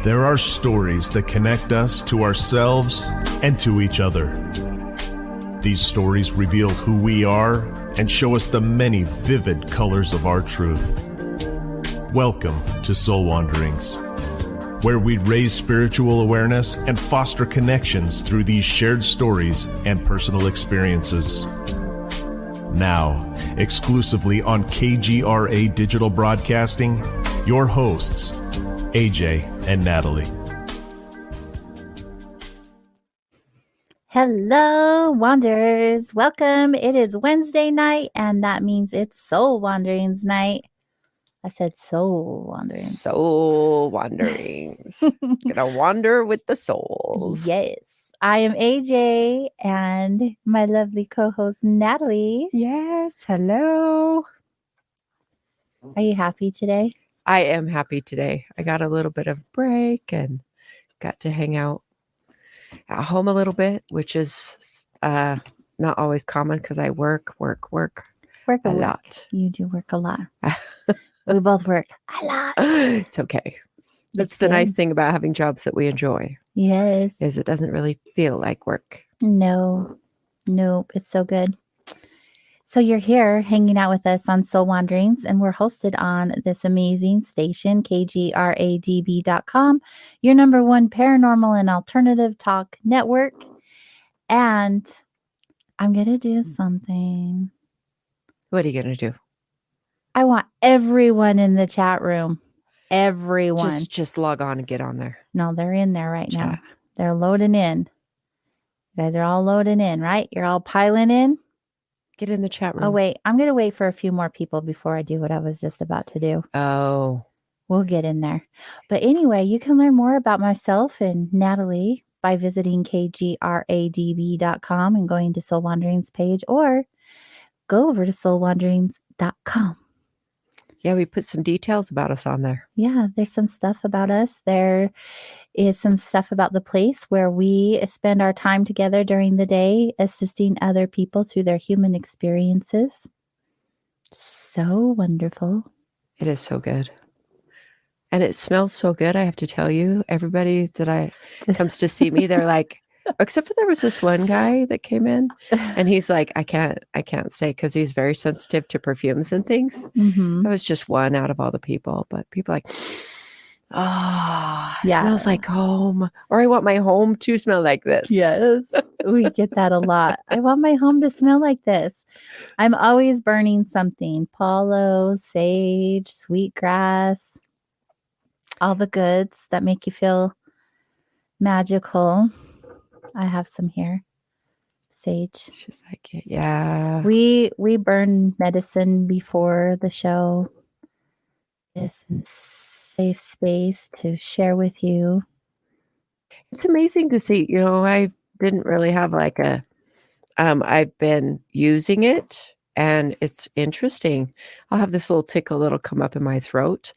There are stories that connect us to ourselves and to each other. These stories reveal who we are and show us the many vivid colors of our truth. Welcome to Soul Wanderings, where we raise spiritual awareness and foster connections through these shared stories and personal experiences. Now, exclusively on KGRA Digital Broadcasting, your hosts, AJ and Natalie. Hello, Wanderers. Welcome. It is Wednesday night, and that means it's Soul Wanderings night. I said Soul Wanderings. Soul Wanderings. Gonna wander with the souls. Yes. I am AJ and my lovely co-host Natalie. Yes. Hello. Are you happy today? I am happy today. I got a little bit of break and got to hang out at home a little bit, which is not always common because I work a lot. You do work a lot. We both work a lot. It's okay. That's the nice thing about having jobs that we enjoy. Yes. Is it doesn't really feel like work. No, it's so good. So you're here hanging out with us on Soul Wanderings, and we're hosted on this amazing station, KGRADB.com, your number one paranormal and alternative talk network. And I'm going to do something. What are you going to do? I want everyone in the chat room. Everyone. Just log on and get on there. No, they're in there right now. They're loading in. You guys are all loading in, right? You're all piling in. Get in the chat room. Oh, wait. I'm going to wait for a few more people before I do what I was just about to do. Oh. We'll get in there. But anyway, you can learn more about myself and Natalie by visiting KGRADB.com and going to Soul Wanderings page, or go over to soulwanderings.com. Yeah, we put some details about us on there. Yeah, there's some stuff about us. There is some stuff about the place where we spend our time together during the day, assisting other people through their human experiences. So wonderful. It is so good. And it smells so good, I have to tell you. Everybody that comes to see me, they're like, except for there was this one guy that came in and he's like, I can't stay because he's very sensitive to perfumes and things. Mm-hmm. I was just one out of all the people, but people are like, it smells like home, or I want my home to smell like this. Yes, we get that a lot. I want my home to smell like this. I'm always burning something. Paulo, sage, sweetgrass, all the goods that make you feel magical. I have some here. Sage. She's like, yeah. We burn medicine before the show. It's a safe space to share with you. It's amazing to see. You know, I didn't really have like I've been using it and it's interesting. I'll have this little tickle that'll come up in my throat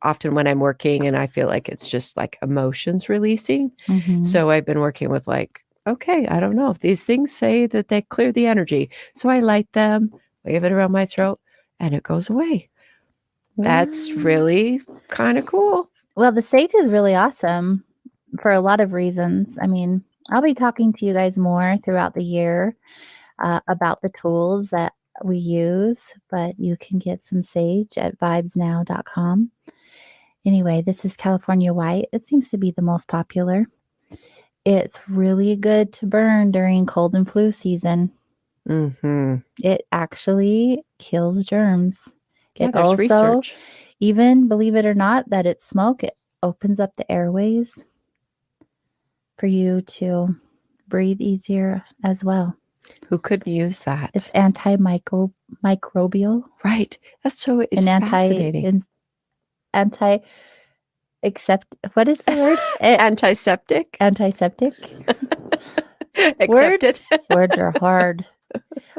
often when I'm working, and I feel like it's just like emotions releasing. Mm-hmm. So I've been working with like, okay, I don't know if these things say that they clear the energy. So I light them, wave it around my throat, and it goes away. That's really kind of cool. Well, the sage is really awesome for a lot of reasons. I mean, I'll be talking to you guys more throughout the year about the tools that we use, but you can get some sage at vibesnow.com. Anyway, this is California White. It seems to be the most popular. It's really good to burn during cold and flu season. Mm-hmm. It actually kills germs. Yeah, It also, research. even believe it or not, that it's smoke, it opens up the airways for you to breathe easier as well. Who couldn't use that? It's antimicrobial. Right. That's so it's and fascinating. What is the word? Antiseptic? Antiseptic. Accepted. Words are hard.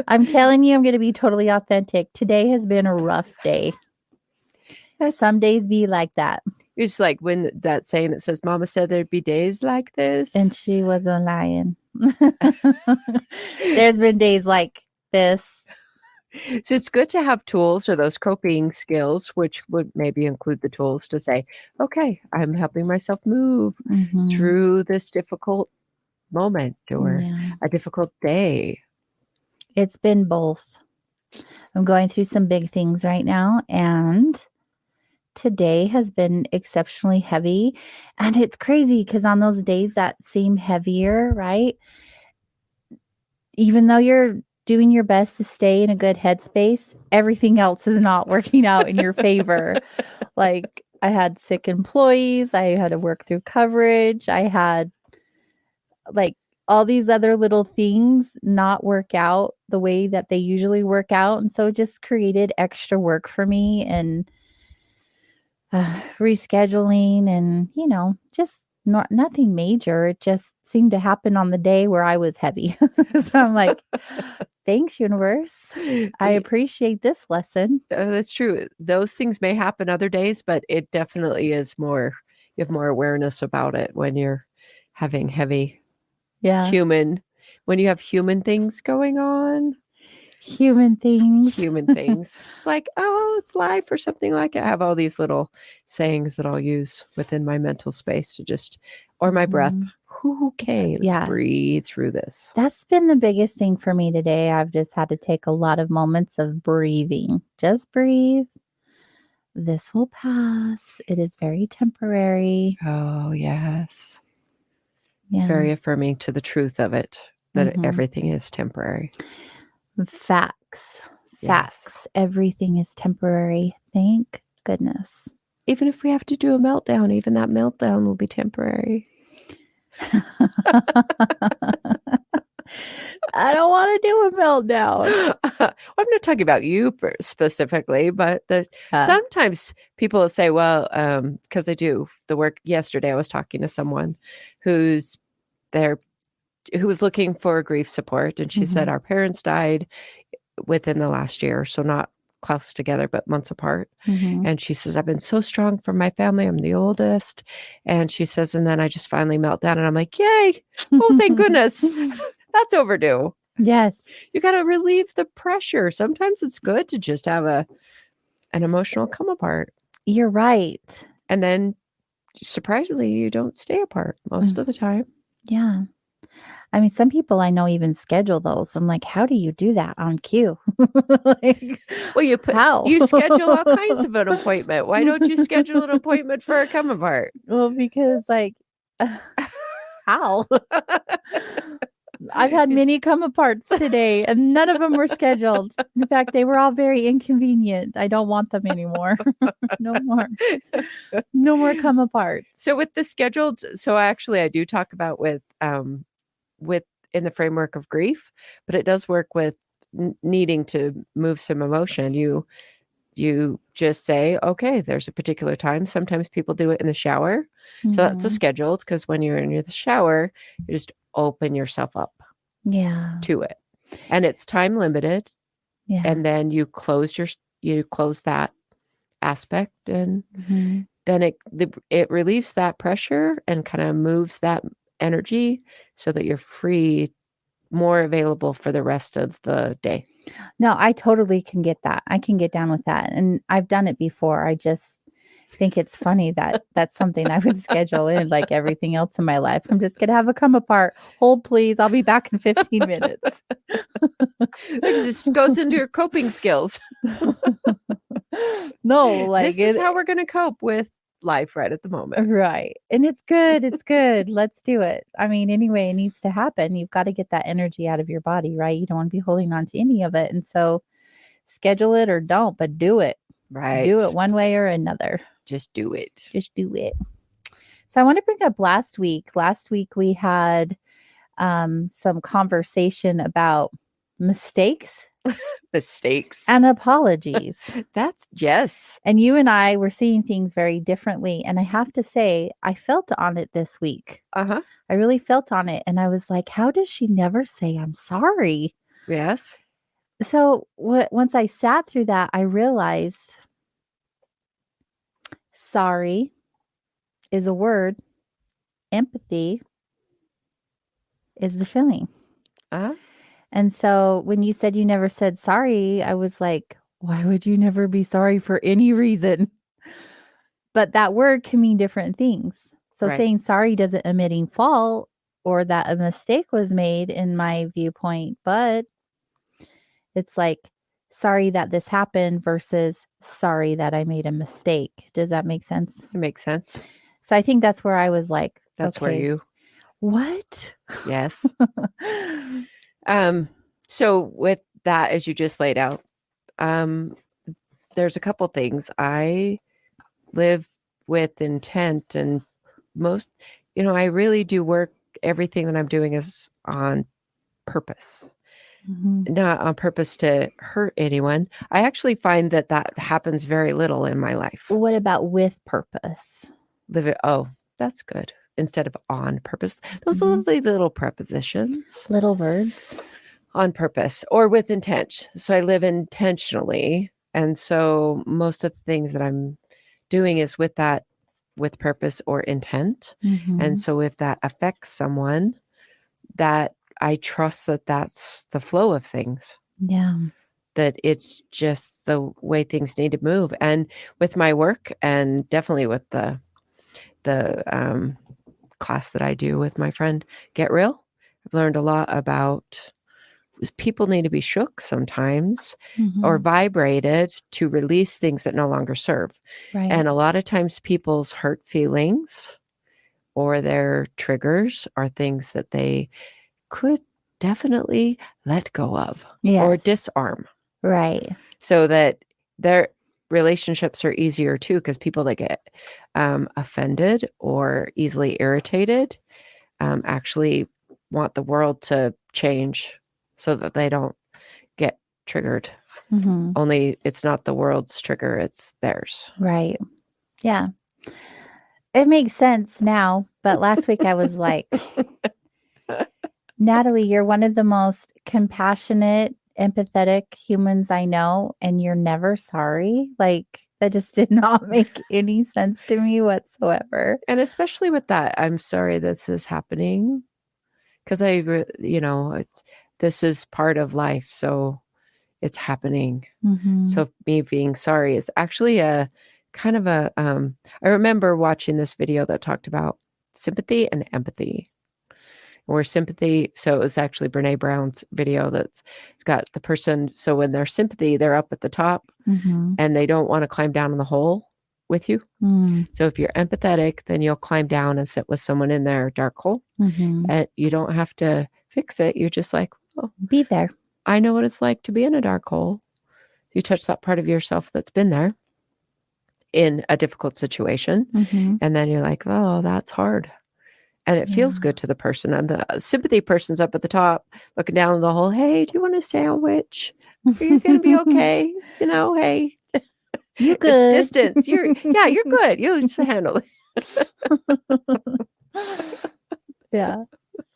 I'm telling you, I'm going to be totally authentic. Today has been a rough day. Some days be like that. It's like when that saying that says, Mama said there'd be days like this. And she wasn't lying. There's been days like this. So it's good to have tools or those coping skills, which would maybe include the tools to say, okay, I'm helping myself move Mhm. through this difficult moment or Yeah. a difficult day. It's been both. I'm going through some big things right now, and today has been exceptionally heavy. And it's crazy because on those days that seem heavier, right? Even though you're doing your best to stay in a good headspace, everything else is not working out in your favor. Like, I had sick employees, I had to work through coverage, I had like all these other little things not work out the way that they usually work out. And so it just created extra work for me and rescheduling and, just nothing major. It just seemed to happen on the day where I was heavy. So I'm like, thanks, universe. I appreciate this lesson. That's true. Those things may happen other days, but it definitely is more, you have more awareness about it when you're having heavy Yeah. when you have human things going on. Human things. It's like, oh, it's life or something like it. I have all these little sayings that I'll use within my mental space to just, or my breath. Okay, let's breathe through this. That's been the biggest thing for me today. I've just had to take a lot of moments of breathing. Just breathe. This will pass. It is very temporary. Oh, yes. It's Yeah. very affirming to the truth of it, that everything is temporary. Facts. Yes. Everything is temporary. Thank goodness. Even if we have to do a meltdown, even that meltdown will be temporary. I don't want to do a meltdown. I'm not talking about you specifically, but sometimes people will say, well, because I do the work. Yesterday, I was talking to someone who was looking for grief support. And she said, our parents died within the last year. So not close together, but months apart. And she says, I've been so strong for my family. I'm the oldest. And she says, and then I just finally melt down. And I'm like, yay. Oh, thank goodness. That's overdue. Yes. You got to relieve the pressure. Sometimes it's good to just have an emotional come apart. You're right. And then surprisingly, you don't stay apart most of the time. Yeah. I mean, some people I know even schedule those. I'm like, how do you do that on cue? Well, you schedule all kinds of an appointment. Why don't you schedule an appointment for a come apart? Well, because how? I've had many come aparts today and none of them were scheduled. In fact, they were all very inconvenient. I don't want them anymore. No more. No more come apart. So with the scheduled, actually I do talk about with in the framework of grief, but it does work with needing to move some emotion. You just say, okay, there's a particular time. Sometimes people do it in the shower. So that's a scheduled, because when you're in the shower, you just open yourself up to it. And it's time limited. Yeah. And then you close that aspect, and then it relieves that pressure and kind of moves that energy so that you're free, more available for the rest of the day. No, I totally can get that. I can get down with that. And I've done it before. I just think it's funny that that's something I would schedule in like everything else in my life. I'm just going to have a come apart. Hold, please. I'll be back in 15 minutes. It just goes into your coping skills. No, this is how we're going to cope with life right at the moment. Right. And it's good. It's good. Let's do it. I mean, anyway, it needs to happen. You've got to get that energy out of your body, right? You don't want to be holding on to any of it. And so schedule it or don't, but do it. Right. Do it one way or another. Just do it. Just do it. So I want to bring up last week. Last week we had some conversation about mistakes. And apologies. Yes. And you and I were seeing things very differently. And I have to say, I felt on it this week. I really felt on it. And I was like, how does she never say I'm sorry? Yes. So once I sat through that, I realized sorry is a word. Empathy is the feeling. And so when you said you never said sorry, I was like, why would you never be sorry for any reason? But that word can mean different things. So Right. saying sorry doesn't admitting fault or that a mistake was made in my viewpoint, but it's like sorry that this happened versus sorry that I made a mistake. Does that make sense? It makes sense. So I think that's where I was like, That's where okay, you, what? yes. So with that, as you just laid out, there's a couple things. I live with intent, and most, I really do work. Everything that I'm doing is on purpose, Mhm. not on purpose to hurt anyone. I actually find that that happens very little in my life. What about with purpose? Live it. Oh, that's good. Instead of on purpose, those Mhm. lovely little prepositions. Little words. On purpose or with intent. So I live intentionally. And so most of the things that I'm doing is with purpose or intent. And Mhm. so if that affects someone, that I trust that that's the flow of things, Yeah. that it's just the way things need to move. And with my work, and definitely with the class that I do with my friend Get Real, I've learned a lot about people need to be shook sometimes or Mhm. vibrated to release things that no longer serve. Right. And a lot of times people's hurt feelings or their triggers are things that they could definitely let go of or Yes. disarm, Right. so that their relationships are easier too, because people that get offended or easily irritated actually want the world to change so that they don't get triggered. Mhm. Only it's not the world's trigger, it's theirs. Right. Yeah. It makes sense now, but last week I was like, Natalie, you're one of the most compassionate, empathetic humans I know, and you're never sorry. Like, that just did not make any sense to me whatsoever. And especially with that, I'm sorry this is happening, because this is part of life, so it's happening. Mhm. So me being sorry is actually a kind of a I remember watching this video that talked about sympathy and empathy. Or sympathy, so it was actually Brene Brown's video that's got the person, so when they're sympathy, they're up at the top Mhm. and they don't want to climb down in the hole with you. Mm. So if you're empathetic, then you'll climb down and sit with someone in their dark hole. Mhm. And you don't have to fix it. You're just like, oh, Be there. I know what it's like to be in a dark hole. You touch that part of yourself that's been there in a difficult situation. Mhm. And then you're like, oh, that's hard. And it feels Yeah. good to the person. And the sympathy person's up at the top looking down the hole. Hey, do you want a sandwich? Are you going to be okay? Hey, You it's good. distance. You're good. You just handle it. Yeah.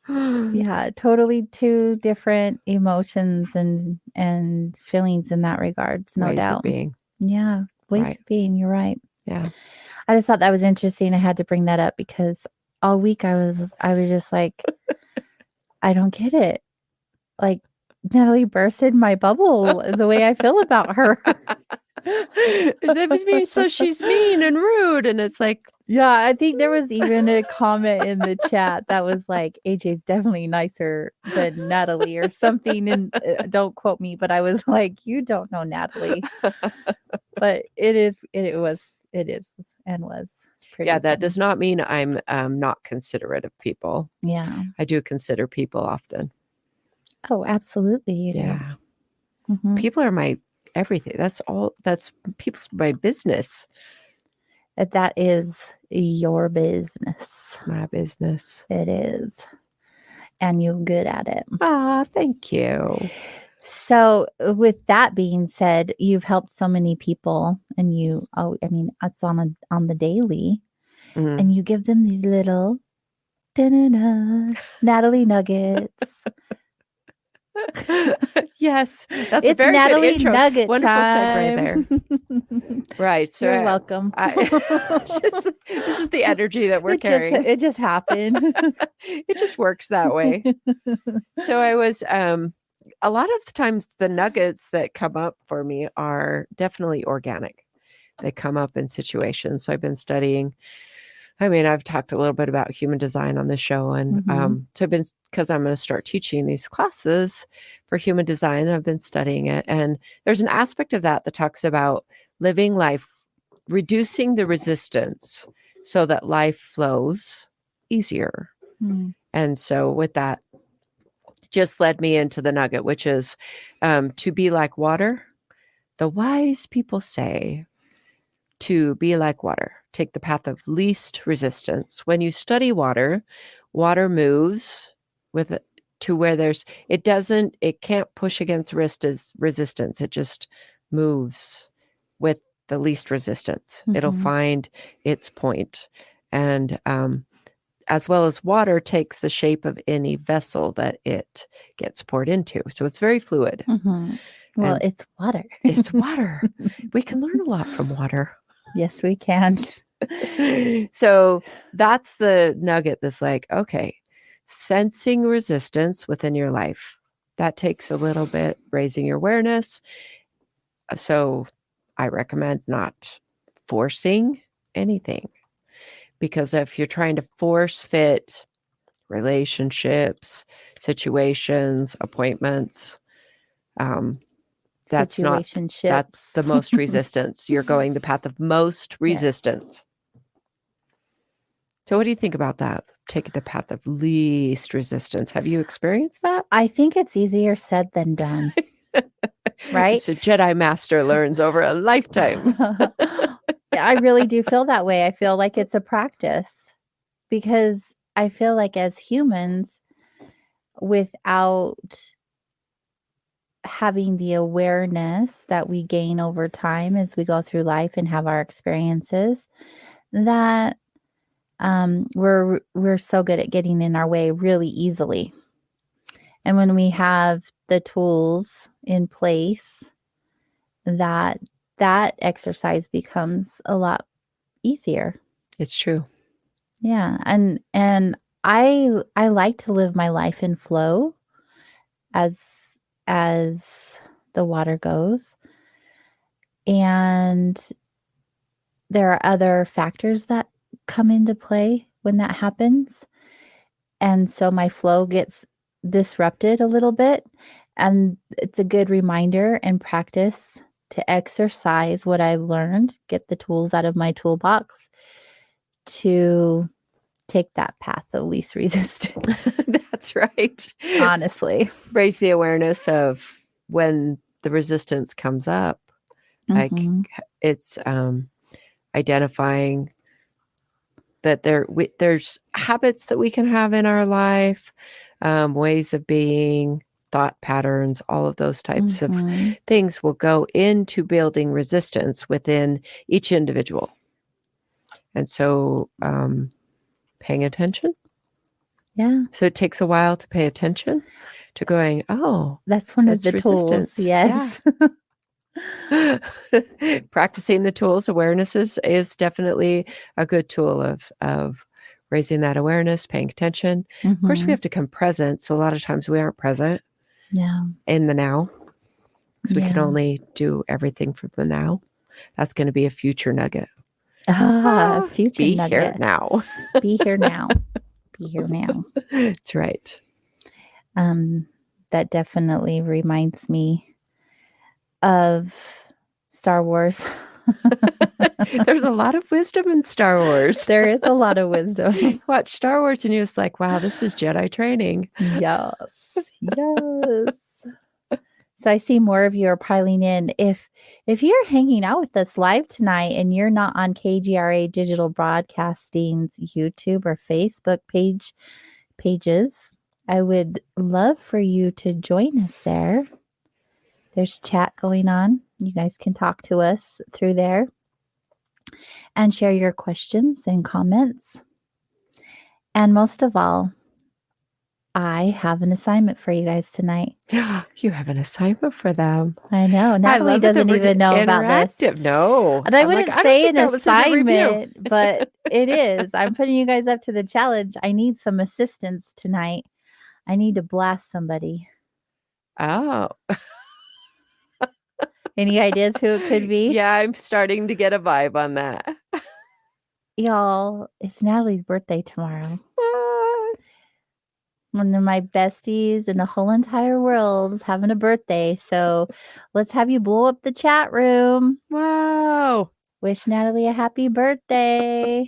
Yeah, totally two different emotions and feelings in that regards, no Ways doubt. of being. Yeah, ways Right. of being, you're right. Yeah. I just thought that was interesting. I had to bring that up because all week I was just like, I don't get it. Like, Natalie bursted my bubble the way I feel about her. That means so she's mean and rude. And it's like, Yeah, I think there was even a comment in the chat that was like, AJ's definitely nicer than Natalie or something. And don't quote me, but I was like, you don't know Natalie. But it is and was pretty. yeah, that funny. does not mean I'm not considerate of people. Yeah. I do consider people often. Oh, absolutely. You do. Yeah. Mhm. People are my everything. That's people's my business. That is your business. My business. It is. And you're good at it. Ah, thank you. So, with that being said, you've helped so many people, and it's on the daily, Mhm. and you give them these little da-na-na, Natalie nuggets. Yes, that's a It's very good Natalie intro. Nugget Wonderful segue time. there. Right. So You're welcome. it's just the energy that we're carrying. It just happened. It just works that way. So I was a lot of the times the nuggets that come up for me are definitely organic. They come up in situations. So I've been studying. I've talked a little bit about human design on the show, and so I've been, because I'm going to start teaching these classes for human design. I've been studying it, and there's an aspect of that talks about living life, reducing the resistance so that life flows easier. And so with that, just led me into the nugget, which is to be like water. The wise people say to be like water, take the path of least resistance. When you study water, water moves with it to where it can't push against resistance. It just moves with the least resistance. It'll find its point. And as well as water takes the shape of any vessel that it gets poured into. So it's very fluid. Well, And it's water. it's water. We can learn a lot from water. Yes, we can. So that's the nugget that's like, okay, sensing resistance within your life. That takes a little bit raising your awareness. So I recommend not forcing anything, because if you're trying to force fit relationships, situations, appointments, that's the most resistance. You're going the path of most resistance. Yes. So what do you think about that? Taking the path of least resistance. Have you experienced that? I think it's easier said than done. Right? So Jedi Master learns over a lifetime. I really do feel that way. I feel like it's a practice, because I feel like as humans, without having the awareness that we gain over time as we go through life and have our experiences, that we're so good at getting in our way really easily. And when we have the tools in place, that exercise becomes a lot easier. It's true. Yeah. And I like to live my life in flow as the water goes. And there are other factors that come into play when that happens. And so my flow gets disrupted a little bit. And it's a good reminder and practice to exercise what I've learned, get the tools out of my toolbox to take that path of least resistance. That's right. Honestly. Raise the awareness of when the resistance comes up. Like it's identifying that there's habits that we can have in our life, ways of being, thought patterns, all of those types of things will go into building resistance within each individual. And so paying attention. Yeah. So it takes a while to pay attention to going, oh, that's one of the resistance. Tools. Yes. Yeah. Practicing the tools, awareness is definitely a good tool of raising that awareness, paying attention. Of course, we have to come present. So a lot of times we aren't present in the now, because we can only do everything from the now. That's going to be a future nugget. Future be nugget. Here now. Be here now. Be here now. That's right. That definitely reminds me of Star Wars. There's a lot of wisdom in Star Wars. There is a lot of wisdom. You watch Star Wars and you're just like, wow, this is Jedi training. Yes. Yes. So I see more of you are piling in. If you're hanging out with us live tonight and you're not on KGRA Digital Broadcasting's YouTube or Facebook pages, I would love for you to join us there. There's chat going on. You guys can talk to us through there and share your questions and comments. And most of all, I have an assignment for you guys tonight. You have an assignment for them. I know. Natalie doesn't even know about this. No. And I wouldn't say an assignment, but it is. I'm putting you guys up to the challenge. I need some assistance tonight. I need to blast somebody. Oh. Any ideas who it could be? Yeah, I'm starting to get a vibe on that. Y'all, it's Natalie's birthday tomorrow. What? One of my besties in the whole entire world is having a birthday. So let's have you blow up the chat room. Wow. Wish Natalie a happy birthday.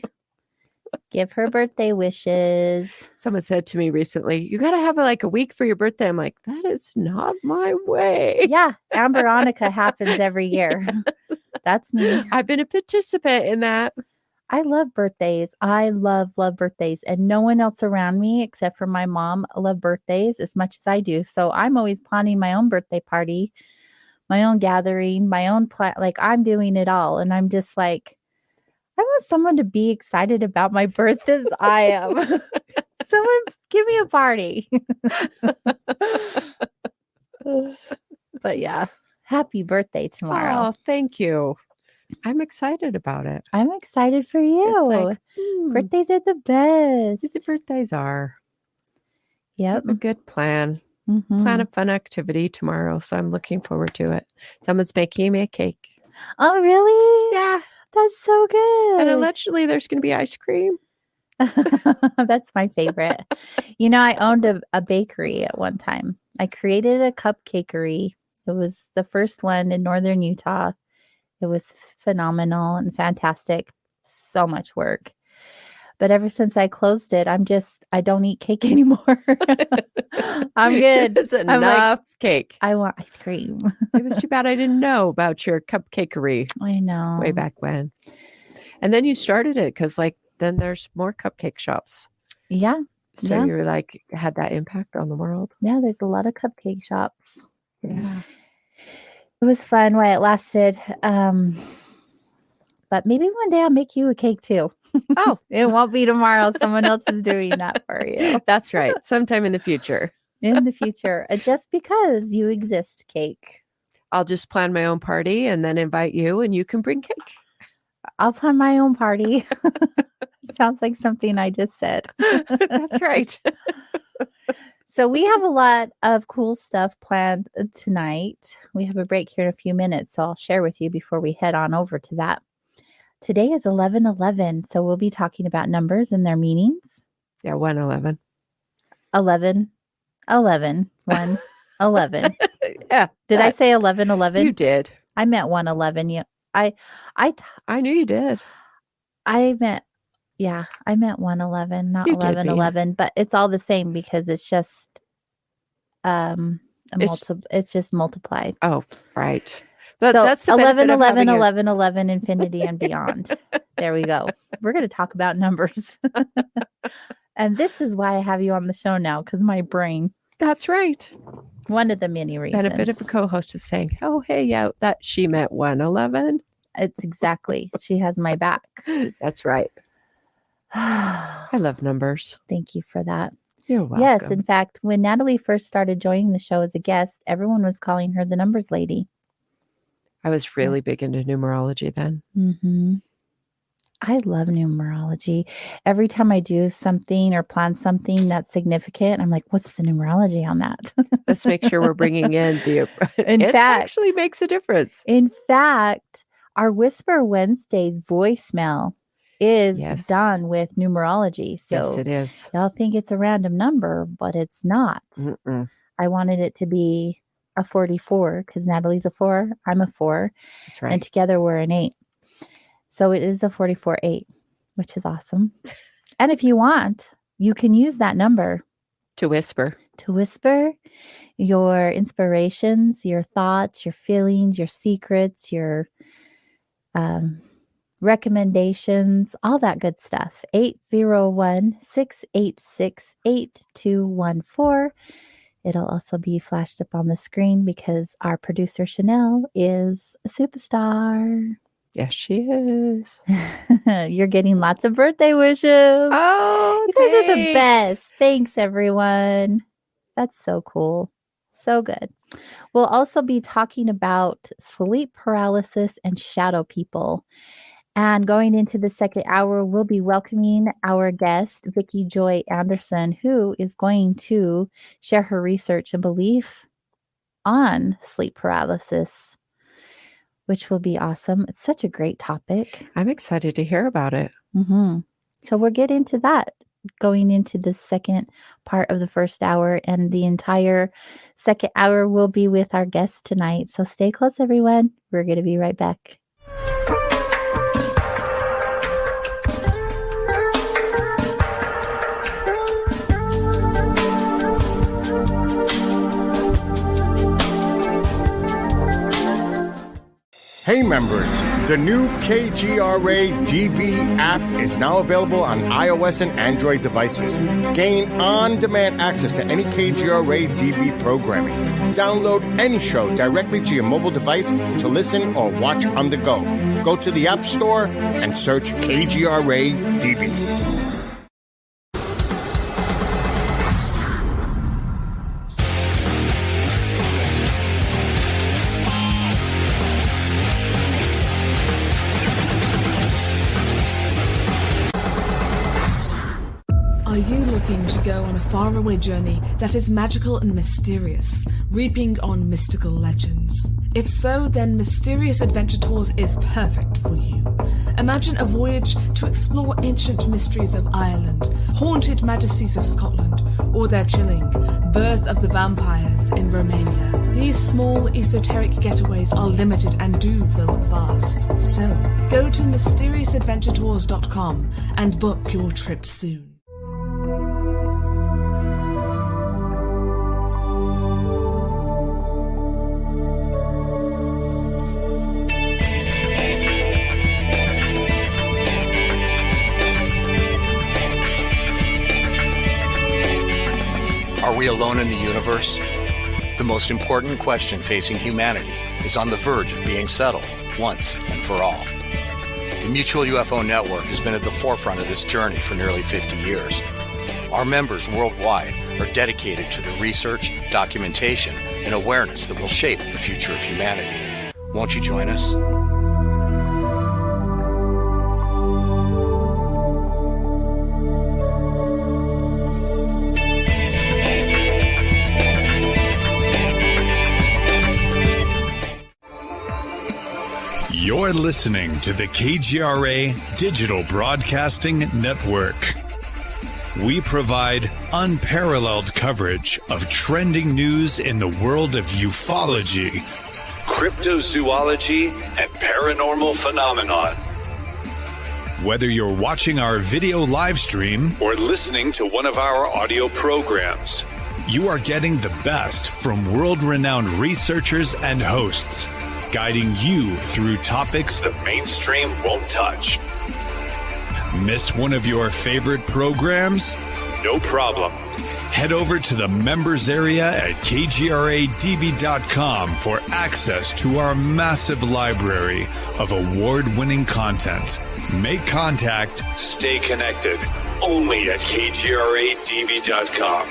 Give her birthday wishes. Someone said to me recently, you got to have like a week for your birthday. I'm like, that is not my way. Yeah, Amberonica happens every year. That's me. I've been a participant in that. I love birthdays. I love birthdays. And no one else around me except for my mom love birthdays as much as I do. So I'm always planning my own birthday party, my own gathering, my own plan. Like I'm doing it all. And I'm just like, I want someone to be excited about my birthday as I am. Someone give me a party. But yeah, happy birthday tomorrow. Oh, thank you. I'm excited about it. I'm excited for you. It's like, Birthdays are the best. the birthdays are. Yep. Have a good plan. Mhm. Plan a fun activity tomorrow. So I'm looking forward to it. Someone's making me a cake. Oh, really? Yeah. That's so good. And allegedly there's going to be ice cream. That's my favorite. You know, I owned a bakery at one time. I created a cupcakery. It was the first one in northern Utah. It was phenomenal and fantastic. So much work. But ever since I closed it, I don't eat cake anymore. I'm good. It's enough cake. I want ice cream. It was too bad I didn't know about your cupcakery I know. way back when. And then you started it because then there's more cupcake shops. Yeah. So Yeah. you're had that impact on the world. Yeah, there's a lot of cupcake shops. Yeah. It was fun while it lasted. But maybe one day I'll make you a cake too. Oh, It won't be tomorrow. Someone else is doing that for you. that's right. Sometime in the future. In the future. Just because you exist, cake. I'll just plan my own party and then invite you and you can bring cake. I'll plan my own party. Sounds like something I just said. That's right. So we have a lot of cool stuff planned tonight. We have a break here in a few minutes, so I'll share with you before we head on over to that. Today is 11/11, so we'll be talking about numbers and their meanings. Yeah, 111. 11, 11, 1, 11. Yeah. Did I say 11/11? You did. I meant 111. Yeah, I knew you did. meant 111, not You did, 11/11. But it's all the same because it's just it's just multiplied. Oh, right. So That's the 11, benefit of 11, having 11, 11, infinity and beyond. There we go. We're going to talk about numbers. And this is why I have you on the show now, because my brain. That's right. One of the many reasons. Benefit of a co-host is saying, oh, hey, yeah, that she meant 111. It's exactly. She has my back. That's right. I love numbers. Thank you for that. You're welcome. Yes, in fact, when Natalie first started joining the show as a guest, everyone was calling her the numbers lady. I was really big into numerology then. Mm-hmm. I love numerology. Every time I do something or plan something that's significant, I'm like, what's the numerology on that? Let's make sure we're bringing in the... It actually makes a difference. In fact, our Whisper Wednesdays voicemail is done with numerology. So yes, it is. Y'all think it's a random number, but it's not. Mm-mm. I wanted it to be a 44 because Natalie's a 4, I'm a 4. That's right. And together we're an 8. So it is a 44-8, which is awesome. And if you want, you can use that number to whisper your inspirations, your thoughts, your feelings, your secrets, your recommendations, all that good stuff. 801-686-8214. It'll also be flashed up on the screen because our producer Chanel is a superstar. Yes, she is. You're getting lots of birthday wishes. Oh, you guys are the best. Thanks, everyone. That's so cool. So good. We'll also be talking about sleep paralysis and shadow people. And going into the second hour, we'll be welcoming our guest, Vicki Joy Anderson, who is going to share her research and belief on sleep paralysis, which will be awesome. It's such a great topic. I'm excited to hear about it. Mm-hmm. So we'll get into that going into the second part of the first hour, and the entire second hour will be with our guest tonight. So stay close, everyone. We're going to be right back. Hey members, the new KGRA DB app is now available on iOS and Android devices. Gain on-demand access to any KGRA DB programming. Download any show directly to your mobile device to listen or watch on the go. Go to the App Store and search KGRA DB. Are you looking to go on a faraway journey that is magical and mysterious, reaping on mystical legends? If so, then Mysterious Adventure Tours is perfect for you. Imagine a voyage to explore ancient mysteries of Ireland, haunted majesties of Scotland, or their chilling birth of the vampires in Romania. These small, esoteric getaways are limited and do fill up fast. So, go to mysteriousadventuretours.com and book your trip soon. Are we alone in the universe? The most important question facing humanity is on the verge of being settled once and for all. The Mutual UFO Network has been at the forefront of this journey for nearly 50 years. Our members worldwide are dedicated to the research, documentation, and awareness that will shape the future of humanity. Won't you join us? You're listening to the KGRA Digital Broadcasting Network. We provide unparalleled coverage of trending news in the world of ufology, cryptozoology, and paranormal phenomenon. Whether you're watching our video live stream or listening to one of our audio programs, you are getting the best from world-renowned researchers and hosts, guiding you through topics the mainstream won't touch. Miss one of your favorite programs? No problem. Head over to the members area at kgradb.com for access to our massive library of award-winning content. Make contact, stay connected, only at kgradb.com.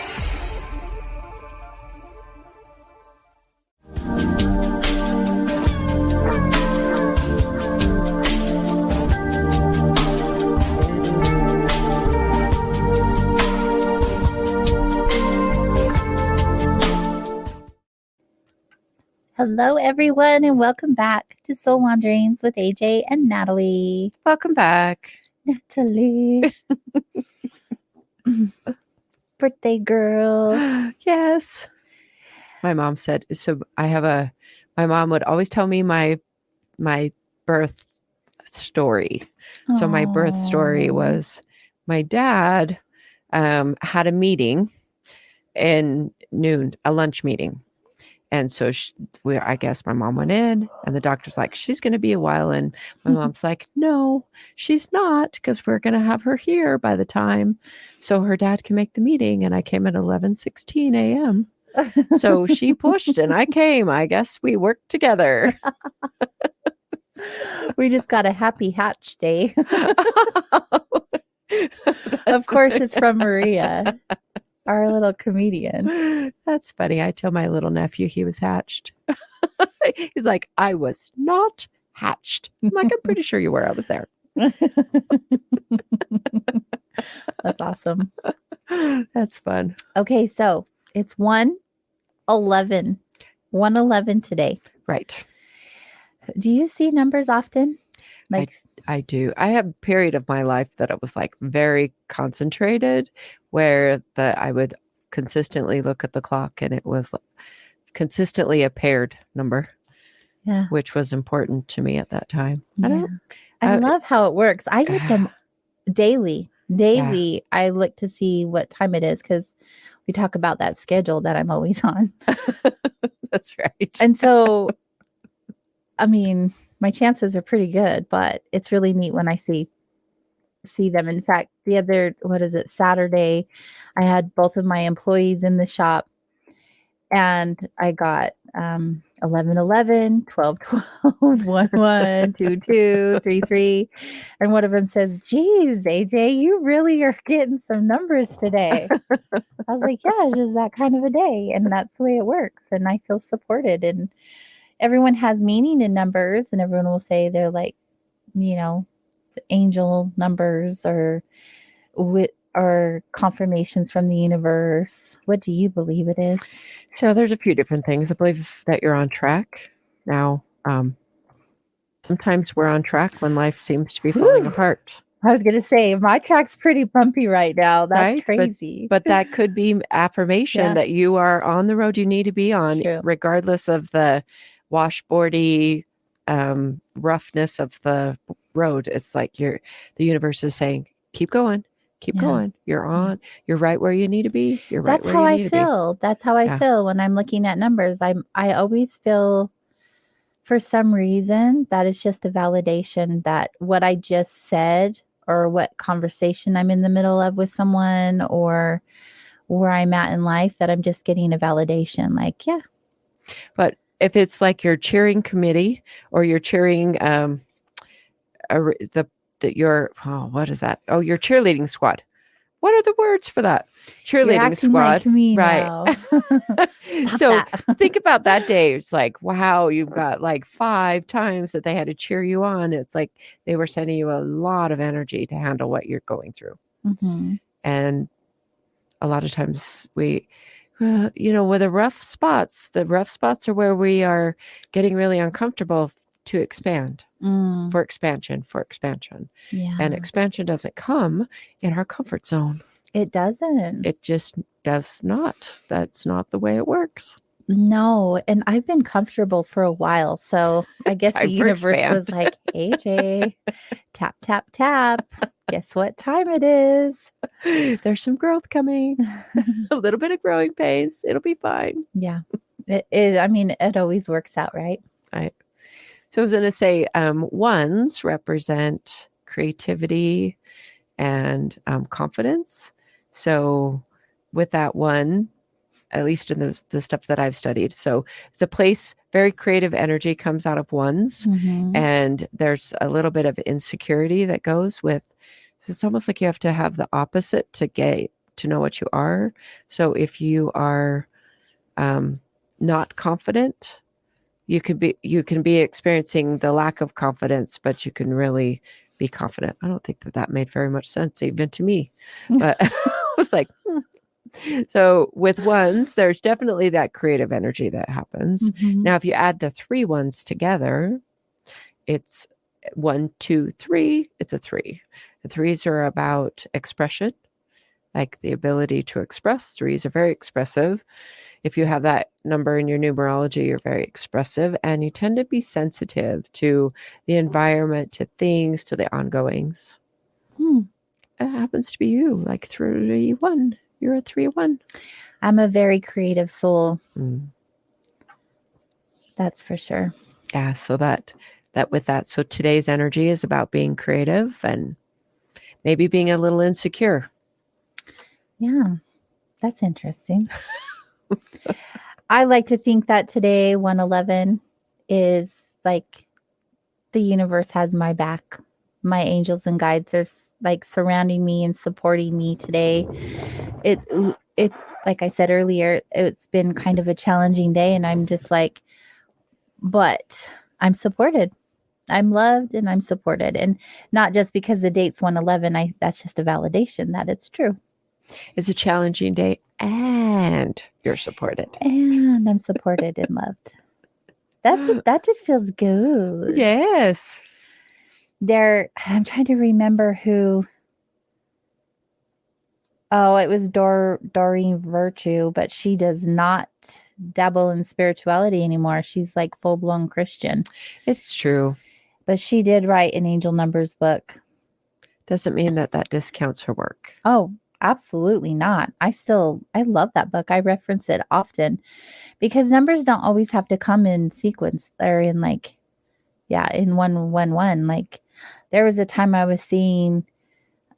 Hello, everyone, and welcome back to Soul Wanderings with AJ and Natalie. Welcome back. Natalie. Birthday girl. Yes. My mom said, so my mom would always tell me my birth story. So my birth story was my dad had a meeting in noon, a lunch meeting. And so I guess my mom went in and the doctor's like, she's going to be a while. And my mom's like, no, she's not, because we're going to have her here by the time so her dad can make the meeting. And I came at 11:16 a.m. So she pushed and I came. I guess we worked together. We just got a happy hatch day. Of course, it's from Maria, our little comedian. That's funny. I tell my little nephew he was hatched. He's like, I was not hatched. I'm like, I'm pretty sure you were. I was there. That's awesome. That's fun. Okay, so it's 1:11 111 today. Right. Do you see numbers often? Like, I do. I have a period of my life that it was like very concentrated, where I would consistently look at the clock, and it was consistently a paired number, yeah. which was important to me at that time. Yeah. I love how it works. I hit them daily. Daily, I look to see what time it is because we talk about that schedule that I'm always on. That's right. And so, I mean, my chances are pretty good, but it's really neat when I see them. In fact, the other, Saturday, I had both of my employees in the shop, and I got 11, 11, 12, 12, 1, 1, 2, 2, 3, 3. And one of them says, geez, AJ, you really are getting some numbers today. I was like, yeah, it's just that kind of a day. And that's the way it works. And I feel supported. And everyone has meaning in numbers, and everyone will say they're like, angel numbers or confirmations from the universe. What do you believe it is? So there's a few different things. I believe that you're on track now. Sometimes we're on track when life seems to be falling apart. I was going to say, my track's pretty bumpy right now. That's right? crazy. But that could be affirmation that you are on the road you need to be on, regardless of the washboardy roughness of the road. It's like the universe is saying, keep going. Keep going. You're on. You're right where you need to be. You're right where you need to be. That's how I feel. That's how I feel when I'm looking at numbers. I always feel, for some reason, that it's just a validation that what I just said, or what conversation I'm in the middle of with someone, or where I'm at in life, that I'm just getting a validation. Like, yeah. But if it's like your cheering committee, or you're cheering what is that? Oh, your cheerleading squad. What are the words for that? Cheerleading squad. Like me right. Now. So think about that day. It's like, wow, you've got like 5 times that they had to cheer you on. It's like they were sending you a lot of energy to handle what you're going through. Mm-hmm. And a lot of times with the rough spots are where we are getting really uncomfortable to expand. For expansion. Yeah. And expansion doesn't come in our comfort zone. It doesn't. It just does not. That's not the way it works. No. And I've been comfortable for a while. So I guess the universe was like, AJ, tap, tap, tap. Guess what time it is? There's some growth coming. A little bit of growing pains. It'll be fine. Yeah. It always works out, right? Right. So I was going to say, ones represent creativity and confidence. So with that one, at least in the stuff that I've studied, so it's a place, very creative energy comes out of ones. Mm-hmm. And there's a little bit of insecurity that goes with, it's almost like you have to have the opposite to get to know what you are. So if you are not confident, you can be experiencing the lack of confidence, but you can really be confident. I don't think that made very much sense even to me, but I was like, So with ones, there's definitely that creative energy that happens. Mm-hmm. Now, if you add the 3 ones together, it's 1, 2, 3. It's a 3. The 3s are about expression, like the ability to express. 3s are very expressive. If you have that number in your numerology, you're very expressive, and you tend to be sensitive to the environment, to things, to the ongoings. It happens to be you, like 3-1. You're a 3-1. I'm a very creative soul. That's for sure. Yeah. So that with that. So today's energy is about being creative and maybe being a little insecure. Yeah. That's interesting. I like to think that today, 111, is like the universe has my back. My angels and guides are like surrounding me and supporting me today. It's like I said earlier, it's been kind of a challenging day, and I'm just like, but I'm supported. I'm loved and I'm supported. And not just because the date's 111, that's just a validation that it's true. It's a challenging day and you're supported. And I'm supported and loved. That just feels good. Yes. I'm trying to remember who. Oh, it was Doreen Virtue, but she does not dabble in spirituality anymore. She's like full-blown Christian. It's true. But she did write an angel numbers book. Doesn't mean that discounts her work. Oh, absolutely not. I love that book. I reference it often because numbers don't always have to come in sequence. They're in in 111. Like there was a time I was seeing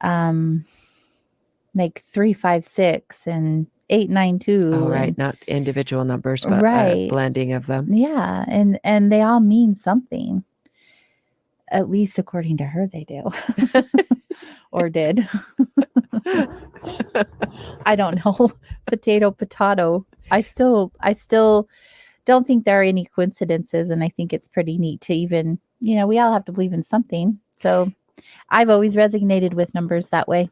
356 and 892. Oh, right. Not individual numbers, but right. a blending of them. Yeah. And they all mean something. At least according to her, they do. Or did. I don't know. Potato. I still don't think there are any coincidences. And I think it's pretty neat to even, we all have to believe in something. So I've always resonated with numbers that way.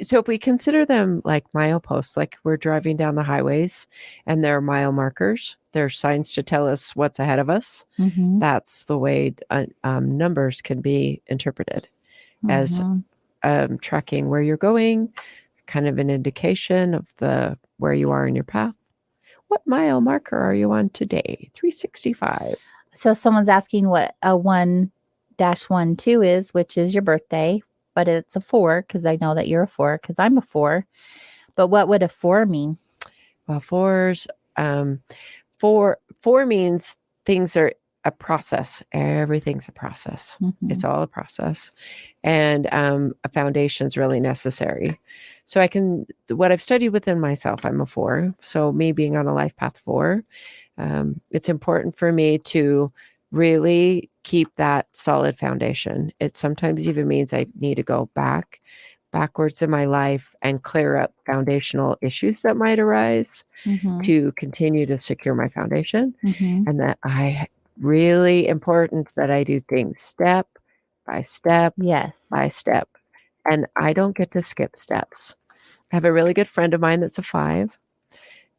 So if we consider them like mileposts, like we're driving down the highways and there are mile markers, there are signs to tell us what's ahead of us. Mm-hmm. That's the way numbers can be interpreted as tracking where you're going, kind of an indication of where you are in your path. What mile marker are you on today? 365. So someone's asking what a 1-12 is, which is your birthday. But it's a 4 because I know that you're a 4 because I'm a 4. But what would a 4 mean? Well, 4s, 4 means things are a process. Everything's a process. Mm-hmm. It's all a process. And a foundation is really necessary. So what I've studied within myself, I'm a 4. So me being on a life path 4, it's important for me to really keep that solid foundation. It sometimes even means I need to go backwards in my life and clear up foundational issues that might arise to continue to secure my foundation. And that really important that I do things step by step, by step. And I don't get to skip steps. I have a really good friend of mine that's a 5,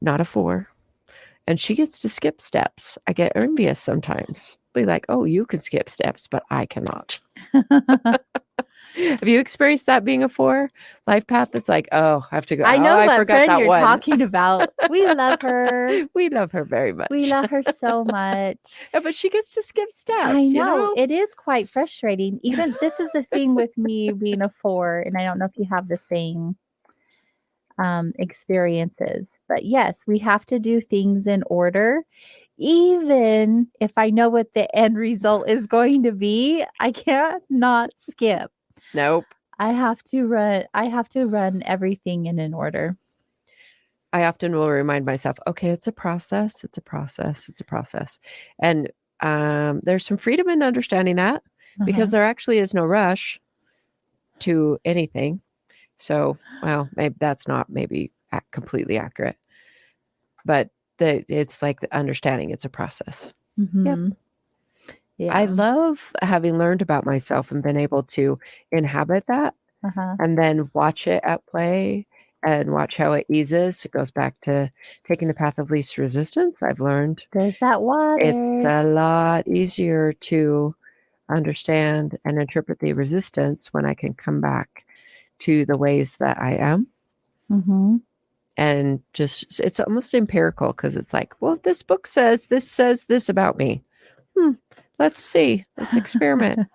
not a 4. And she gets to skip steps. I get envious sometimes. Be like, oh, you can skip steps, but I cannot. Have you experienced that being a 4 life path? It's like, oh, I have to go. I know I what friend that you're one. talking about. We love her. We love her very much. We love her so much. Yeah, but she gets to skip steps. I know. You know? It is quite frustrating. Even this is the thing with me being a 4, and I don't know if you have the same experiences, but yes, we have to do things in order. Even if I know what the end result is going to be, I can't not skip. Nope. I have to run everything in an order. I often will remind myself, okay, it's a process. It's a process. It's a process. And there's some freedom in understanding that because there actually is no rush to anything. So, well, maybe that's not completely accurate, but it's like the understanding it's a process. Yep. Yeah. I love having learned about myself and been able to inhabit that and then watch it at play and watch how it eases. It goes back to taking the path of least resistance. I've learned there's that water. It's a lot easier to understand and interpret the resistance when I can come back to the ways that I am. And just, it's almost empirical because it's like, well, this book says this about me. Let's see. Let's experiment.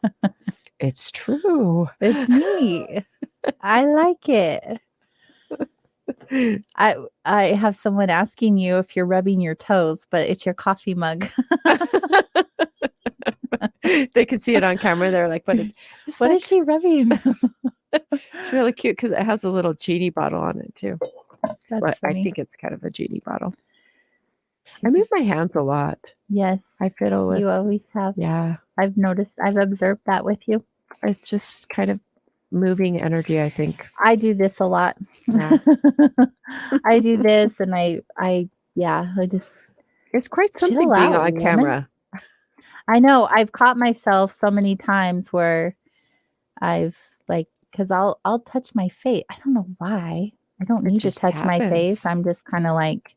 It's true. It's neat. I like it. I have someone asking you if you're rubbing your toes, but it's your coffee mug. They can see it on camera. They're like, what is she rubbing? It's really cute because it has a little genie bottle on it too. That's funny. I think it's kind of a genie bottle. I move my hands a lot. Yes. I fiddle with. You always have. Yeah. I've observed that with you. It's just kind of moving energy, I think. I do this a lot. Yeah. I do this and I just. It's quite something being on camera. I know. I've caught myself so many times where I've because I'll touch my face. I don't know why. I don't It need to just touch my face. happens. I'm just kind of like,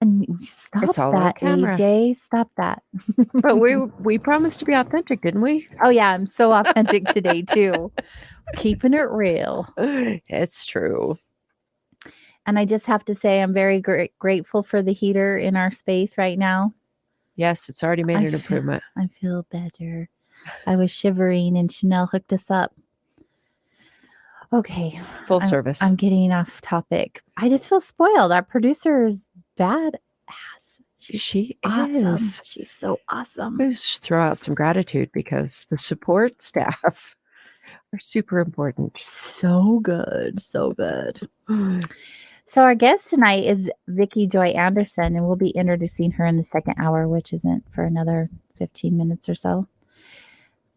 and stop It's all on that, camera. AJ. Stop that. But we promised to be authentic, didn't we? Oh yeah, I'm so authentic today too. Keeping it real. It's true. And I just have to say, I'm very grateful for the heater in our space right now. Yes, it's already made an improvement. I feel better. I was shivering and Chanel hooked us up. Okay. Full service. I'm getting off topic. I just feel spoiled. Our producer is badass. She Awesome. is. She's so awesome. We just throw out some gratitude because the support staff are super important. So good. So good. So our guest tonight is Vicki Joy Anderson, and we'll be introducing her in the second hour, which isn't for another 15 minutes or so.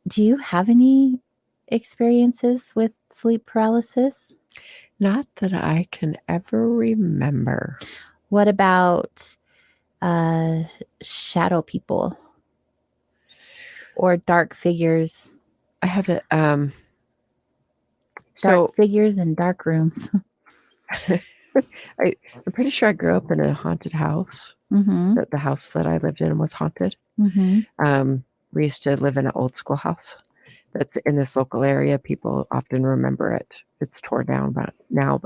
Do you have any experiences with sleep paralysis? Not that I can ever remember. What about shadow people or dark figures? I have it. Dark figures in dark rooms. I'm pretty sure I grew up in a haunted house. Mm-hmm. That the house that I lived in was haunted. Mm-hmm. We used to live in an old school house that's in this local area. People often remember it. It's torn down now,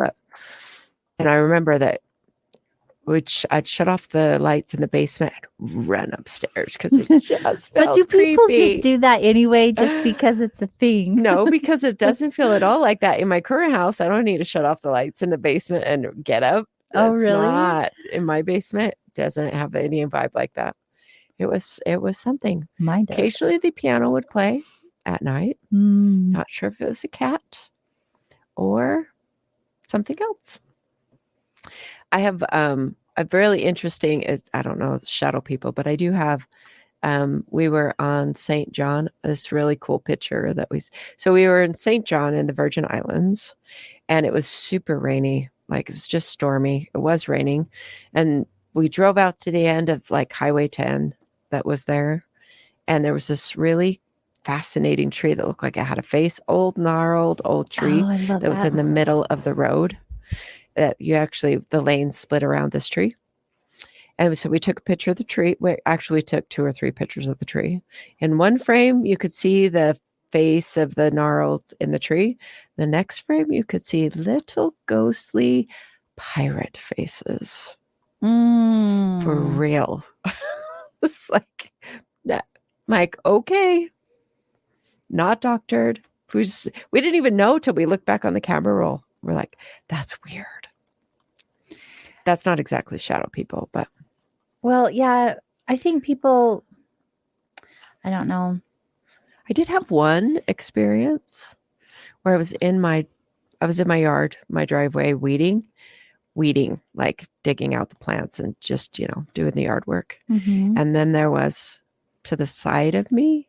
and I remember that I'd shut off the lights in the basement and run upstairs because it just felt But do people creepy. just do that anyway just because it's a thing? No, because it doesn't feel at all like that. In my current house, I don't need to shut off the lights in the basement and get up. Oh, really? Not in my basement. Doesn't have any vibe like that. It was something. Mine does. Occasionally the piano would play at night. Not sure if it was a cat or something else. I have a really interesting, I don't know, shadow people, but I do have, we were on St. John, this really cool picture so we were in St. John in the Virgin Islands, and it was super rainy. Like it was just stormy. It was raining. And we drove out to the end of like Highway 10 that was there. And there was this really fascinating tree that looked like it had a face, gnarled old tree that was in the middle of the road. That the lane split around this tree. And so we took a picture of the tree. We actually took 2 or 3 pictures of the tree. In one frame, you could see the face of the gnarled in the tree. The next frame, you could see little ghostly pirate faces. For real. It's like, okay, not doctored. We didn't even know till we looked back on the camera roll. We're like, that's weird. That's not exactly shadow people, but. Well, yeah, I think people, I don't know. I did have one experience where I was in my yard, my driveway, weeding, like digging out the plants and just, doing the yard work. Mm-hmm. And then there was, to the side of me,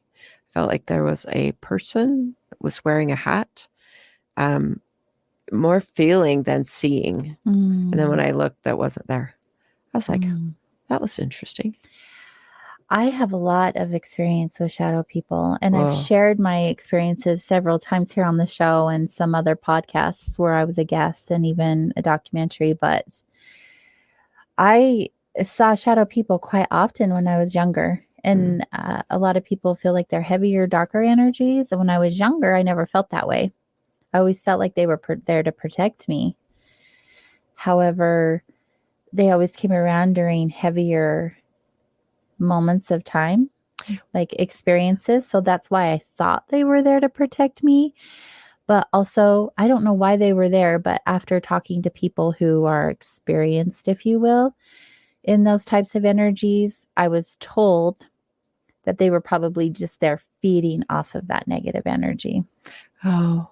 felt like there was a person that was wearing a hat. More feeling than seeing. And then when I looked, that wasn't there. I was like, that was interesting. I have a lot of experience with shadow people, and I've shared my experiences several times here on the show and some other podcasts where I was a guest and even a documentary. But I saw shadow people quite often when I was younger. And a lot of people feel like they're heavier, darker energies. And when I was younger, I never felt that way. I always felt like they were there to protect me. However, they always came around during heavier moments of time, like experiences. So that's why I thought they were there to protect me. But also, I don't know why they were there. But after talking to people who are experienced, if you will, in those types of energies, I was told that they were probably just there feeding off of that negative energy. Oh.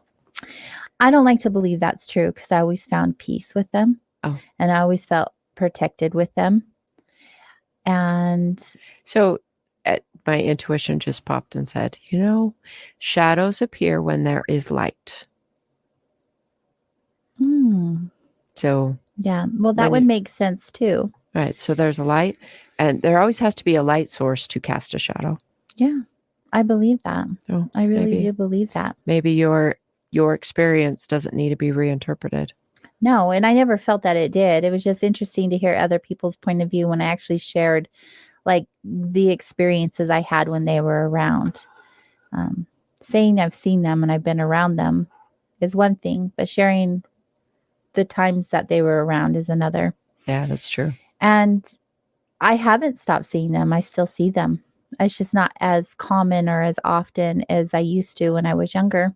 I don't like to believe that's true because I always found peace with them. Oh. And I always felt protected with them. And so my intuition just popped and said, shadows appear when there is light. So yeah, well, that would make sense too. Right. So there's a light, and there always has to be a light source to cast a shadow. Yeah, I believe that. So I really do believe that. Maybe your experience doesn't need to be reinterpreted. No, and I never felt that it did. It was just interesting to hear other people's point of view when I actually shared like the experiences I had when they were around. Saying I've seen them and I've been around them is one thing, but sharing the times that they were around is another. Yeah, that's true. And I haven't stopped seeing them. I still see them. It's just not as common or as often as I used to when I was younger.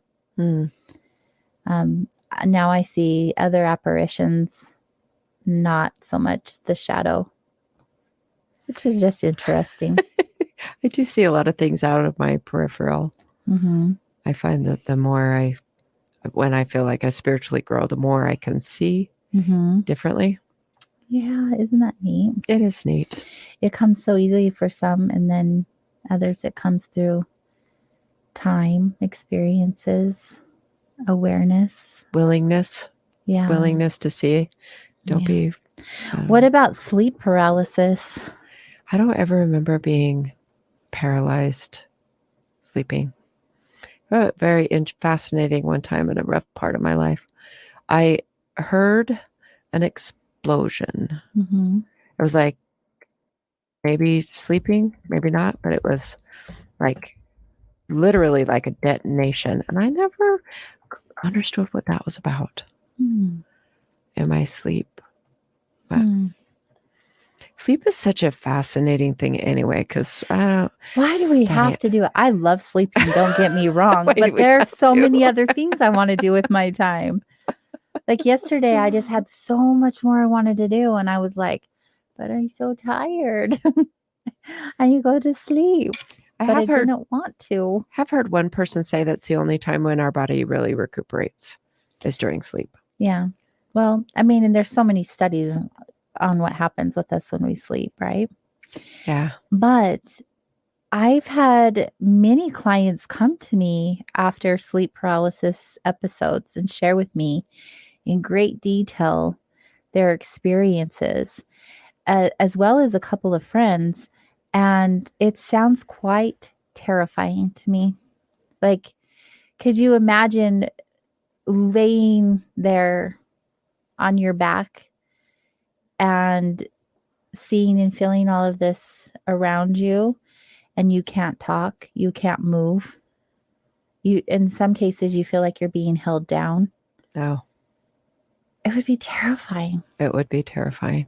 Now I see other apparitions, not so much the shadow, which is just interesting. I do see a lot of things out of my peripheral. I find that the more when I feel like I spiritually grow, the more I can see differently. Yeah, isn't that neat? It is neat. It comes so easily for some, and then others it comes through time, experiences, awareness, willingness to see. Don't be. What about sleep paralysis? I don't ever remember being paralyzed sleeping. Very fascinating. One time in a rough part of my life, I heard an explosion. It was like maybe sleeping, maybe not, but it was like literally like a detonation, and I never understood what that was about in my sleep. But sleep is such a fascinating thing anyway, because why do we have to do it? I love sleeping, don't get me wrong, but there's so many other things I want to do with my time. Like yesterday, I just had so much more I wanted to do, and I was like, but I'm so tired. I need to go to sleep. I didn't want to. I've heard one person say that's the only time when our body really recuperates is during sleep. Yeah. Well, I mean, and there's so many studies on what happens with us when we sleep, right? Yeah. But I've had many clients come to me after sleep paralysis episodes and share with me in great detail their experiences, as well as a couple of friends. And it sounds quite terrifying to me. Like, could you imagine laying there on your back and seeing and feeling all of this around you, and you can't talk, you can't move? In some cases, you feel like you're being held down. No. It would be terrifying. It would be terrifying.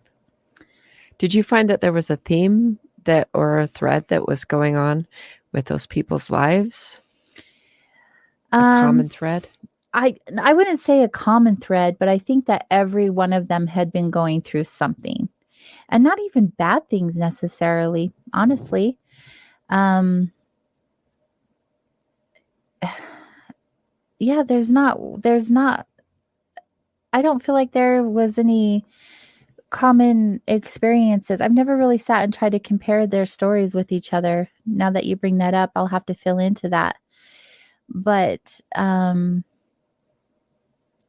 Did you find that there was a theme or a thread that was going on with those people's lives? A common thread? I wouldn't say a common thread, but I think that every one of them had been going through something, and not even bad things necessarily, honestly. Yeah, there's not, I don't feel like there was any common experiences. I've never really sat and tried to compare their stories with each other. Now that you bring that up, I'll have to fill into that. But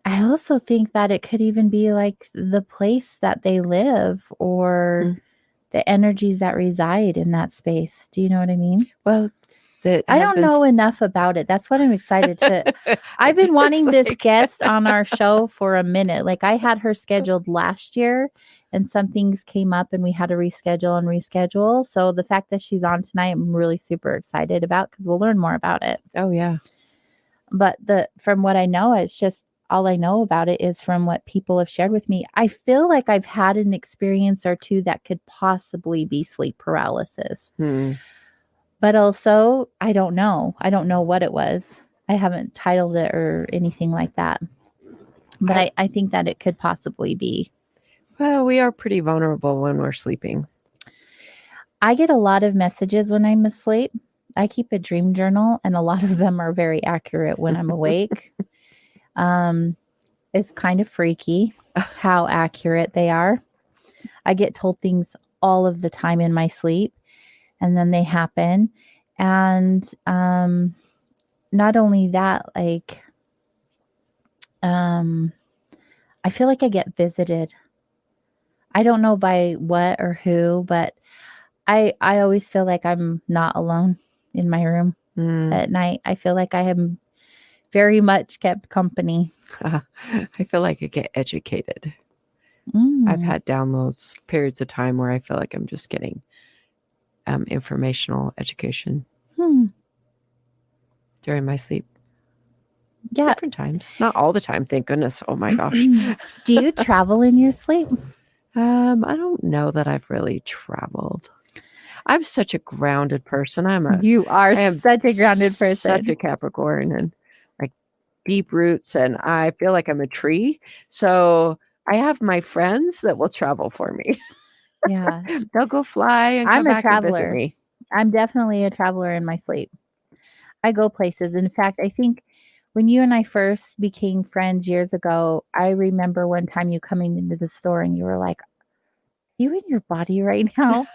I also think that it could even be like the place that they live or the energies that reside in that space. Do you know what I mean? Well, I don't know enough about it. That's what I'm excited to. I've been wanting this guest on our show for a minute. Like, I had her scheduled last year and some things came up and we had to reschedule. So the fact that she's on tonight, I'm really super excited about, because we'll learn more about it. Oh, yeah. But from what I know, it's just all I know about it is from what people have shared with me. I feel like I've had an experience or two that could possibly be sleep paralysis. But also, I don't know. I don't know what it was. I haven't titled it or anything like that. But I think that it could possibly be. Well, we are pretty vulnerable when we're sleeping. I get a lot of messages when I'm asleep. I keep a dream journal, and a lot of them are very accurate when I'm awake. It's kind of freaky how accurate they are. I get told things all of the time in my sleep, and then they happen. And not only that, like, I feel like I get visited. I don't know by what or who, but I always feel like I'm not alone in my room at night. I feel like I am very much kept company. I feel like I get educated. Mm. I've had downloads, periods of time where I feel like I'm just getting informational education during my sleep. Yeah. Different times. Not all the time, thank goodness. Oh my gosh. Do you travel in your sleep? I don't know that I've really traveled. I'm such a grounded person. You are I am such a grounded person. Such a Capricorn, and like deep roots, and I feel like I'm a tree. So I have my friends that will travel for me. Yeah. They'll go fly and I'm come a back and visit traveler. me. I'm definitely a traveler in my sleep. I go places. In fact, I think when you and I first became friends years ago, I remember one time you coming into the store and you were like, "You in your body right now?"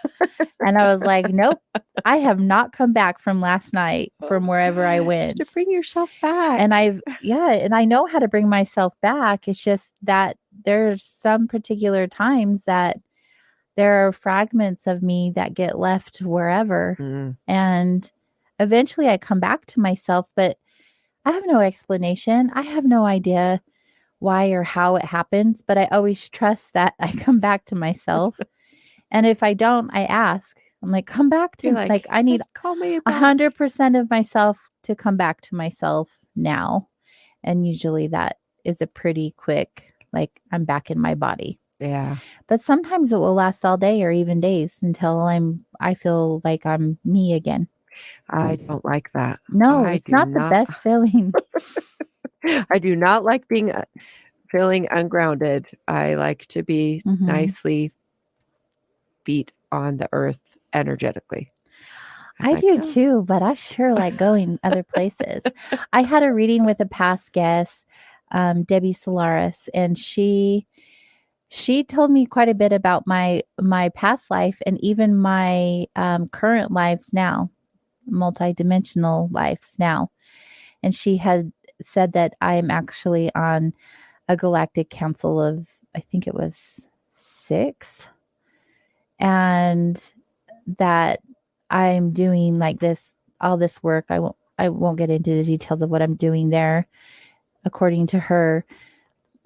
And I was like, "Nope, I have not come back from last night from wherever I went." To bring yourself back. And and I know how to bring myself back. It's just that there's some particular times that there are fragments of me that get left wherever. And eventually I come back to myself, but I have no explanation. I have no idea why or how it happens, but I always trust that I come back to myself. And if I don't, I ask. I'm like, come back to You're like I need "Just call me back." 100% of myself to come back to myself now. And usually that is a pretty quick, like I'm back in my body. Yeah. But sometimes it will last all day or even days until I feel like I'm me again. I don't like that. No, I it's do not the best feeling. I do not like feeling ungrounded. I like to be nicely feet on the earth energetically. I do too, but I sure like going other places. I had a reading with a past guest, Debbie Solaris, and she told me quite a bit about my past life and even my current lives now, multidimensional lives now. And she had said that I am actually on a galactic council of, I think it was 6, and that I'm doing like all this work. I won't get into the details of what I'm doing there, according to her,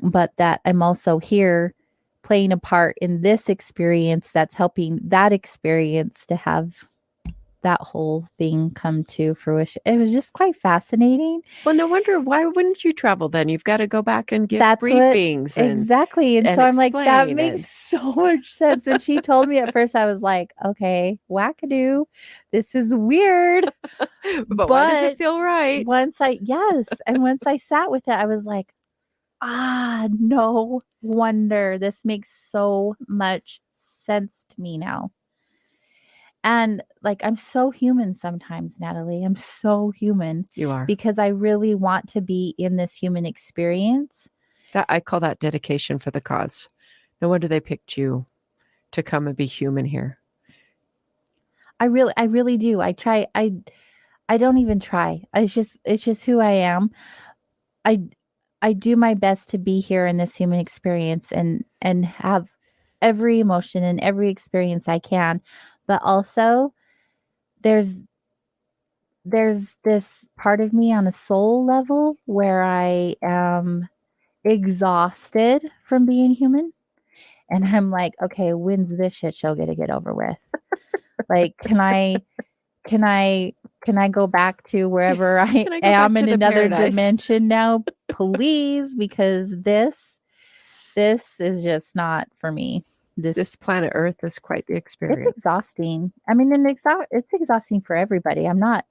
but that I'm also here playing a part in this experience that's helping that experience to have that whole thing come to fruition. It was just quite fascinating. Well, no wonder. Why wouldn't you travel then? You've got to go back and give That's briefings. Exactly. And so I'm like, that explain makes so much sense. When she told me at first, I was like, okay, wackadoo. This is weird. But why does it feel right? Once I sat with it, I was like, no wonder. This makes so much sense to me now. And like, I'm so human sometimes, Natalie. I'm so human. You are. Because I really want to be in this human experience. I call that dedication for the cause. No wonder they picked you to come and be human here. I really do. I try. I don't even try. It's just who I am. I do my best to be here in this human experience and have every emotion and every experience I can. But also there's this part of me on a soul level where I am exhausted from being human. And I'm like, okay, when's this shit show gonna get over with? Like, can I go back to wherever I am in another dimension now, please? Because this is just not for me. This planet Earth is quite the experience. It's exhausting. I mean, and it's exhausting for everybody. I'm not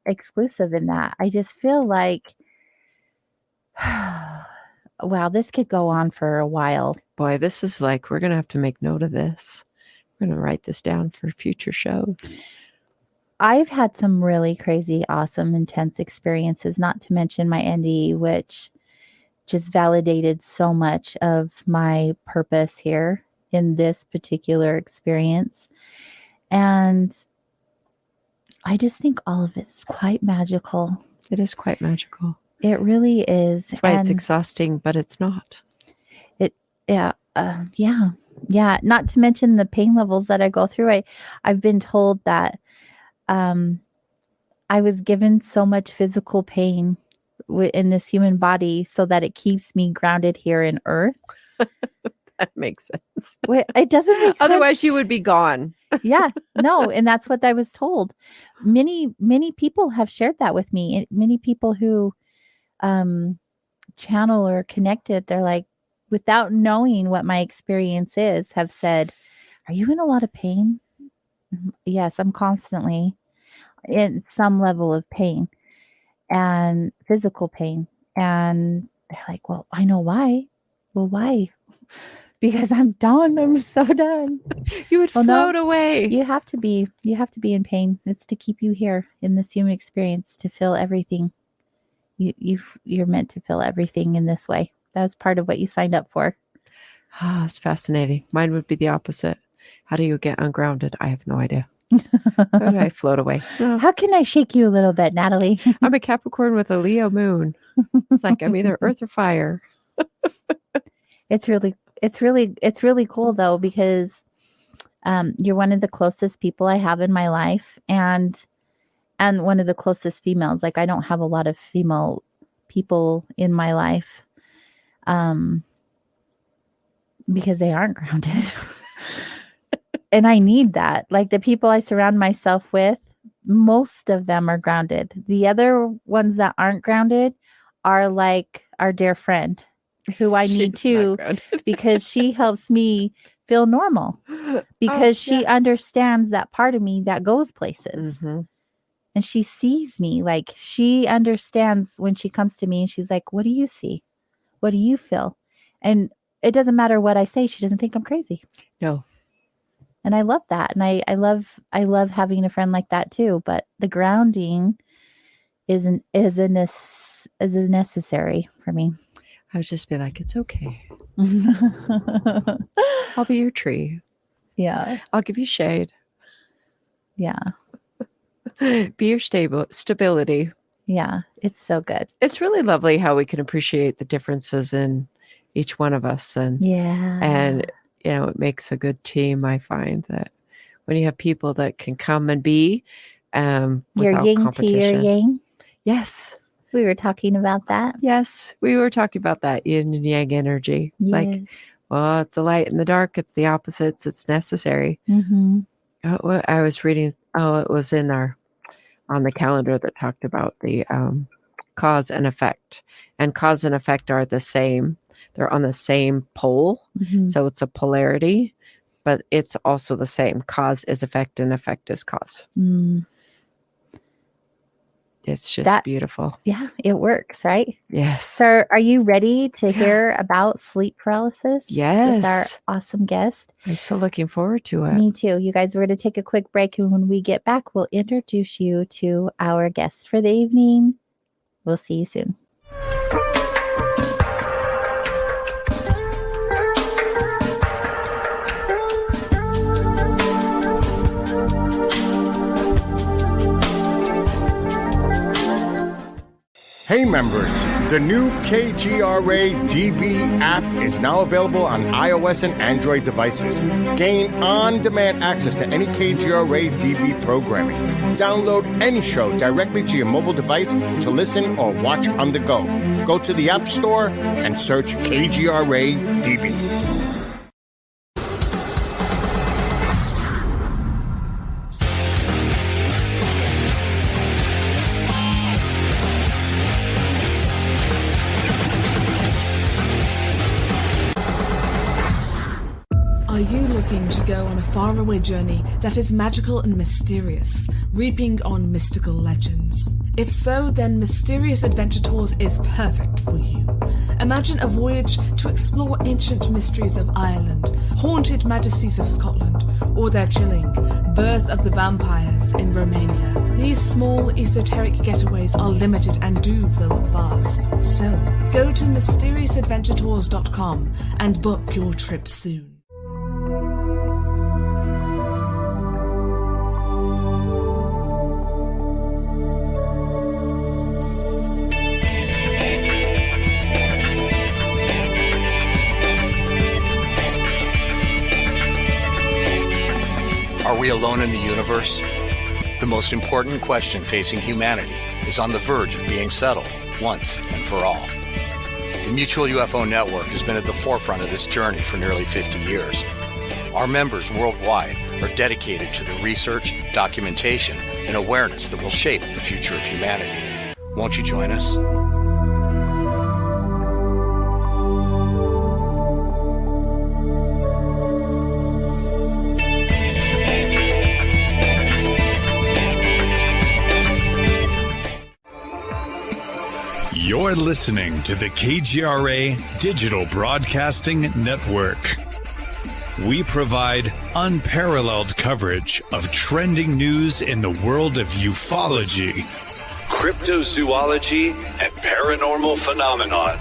exclusive in that. I just feel like, wow, this could go on for a while. Boy, this is like, we're going to have to make note of this. We're going to write this down for future shows. I've had some really crazy, awesome, intense experiences, not to mention my NDE, which just validated so much of my purpose here in this particular experience. And I just think all of it is quite magical. It is quite magical. It really is. That's why it's exhausting, but it's not. Yeah. Not to mention the pain levels that I go through. I've been told that I was given so much physical pain in this human body so that it keeps me grounded here in earth. That makes sense. It doesn't make sense. Otherwise, you would be gone. Yeah, no. And that's what I was told. Many people have shared that with me. Many people who channel or connected, they're like, without knowing what my experience is, have said, are you in a lot of pain? Yes, I'm constantly in some level of pain and physical pain. And they're like, well, I know why. Well, why? Because I'm done. I'm so done. You would float no, away. You have to be in pain. It's to keep you here in this human experience, to feel everything. You're meant to feel everything in this way. That was part of what you signed up for. Ah, it's fascinating. Mine would be the opposite. How do you get ungrounded? I have no idea. How do I float away? How can I shake you a little bit, Natalie? I'm a Capricorn with a Leo moon. It's like I'm either earth or fire. It's really cool though, because you're one of the closest people I have in my life, and one of the closest females. Like, I don't have a lot of female people in my life because they aren't grounded. And I need that. Like, the people I surround myself with, most of them are grounded. The other ones that aren't grounded are like our dear friend, who I need to, because she helps me feel normal, because she understands that part of me that goes places. Mm-hmm. And she sees me, like, she understands when she comes to me and she's like, what do you see? What do you feel? And it doesn't matter what I say. She doesn't think I'm crazy. No. And I love that. And I love having a friend like that too. But the grounding is necessary for me. I would just be like, it's okay. I'll be your tree. Yeah. I'll give you shade. Yeah. Be your stability. Yeah. It's so good. It's really lovely how we can appreciate the differences in each one of us. And you know, it makes a good team. I find that when you have people that can come and be your without yin competition. to your yang. Yes. We were talking about that. Yes. We were talking about that yin and yang energy. It's like, well, it's the light and the dark. It's the opposites. It's necessary. Mm-hmm. I was reading, it was on the calendar that talked about the cause and effect. And cause and effect are the same. They're on the same pole. Mm-hmm. So it's a polarity, but it's also the same. Cause is effect and effect is cause. Mm. It's just beautiful. Yeah, it works, right? Yes. So are you ready to hear about sleep paralysis? Yes. With our awesome guest? I'm so looking forward to it. Me too. You guys, we're going to take a quick break. And when we get back, we'll introduce you to our guest for the evening. We'll see you soon. Hey members, the new KGRA DB app is now available on iOS and Android devices. Gain on-demand access to any KGRA DB programming. Download any show directly to your mobile device to listen or watch on the go. Go to the App Store and search KGRA DB. Are you looking to go on a faraway journey that is magical and mysterious, reaping on mystical legends? If so, then Mysterious Adventure Tours is perfect for you. Imagine a voyage to explore ancient mysteries of Ireland, haunted majesties of Scotland, or their chilling birth of the vampires in Romania. These small esoteric getaways are limited and do fill fast. So, go to mysteriousadventuretours.com and book your trip soon. Are we alone in the universe? The most important question facing humanity is on the verge of being settled once and for all. The Mutual UFO Network has been at the forefront of this journey for nearly 50 years. Our members worldwide are dedicated to the research, documentation, and awareness that will shape the future of humanity. Won't you join us? You're listening to the KGRA Digital Broadcasting Network. We provide unparalleled coverage of trending news in the world of ufology, cryptozoology, and paranormal phenomenon.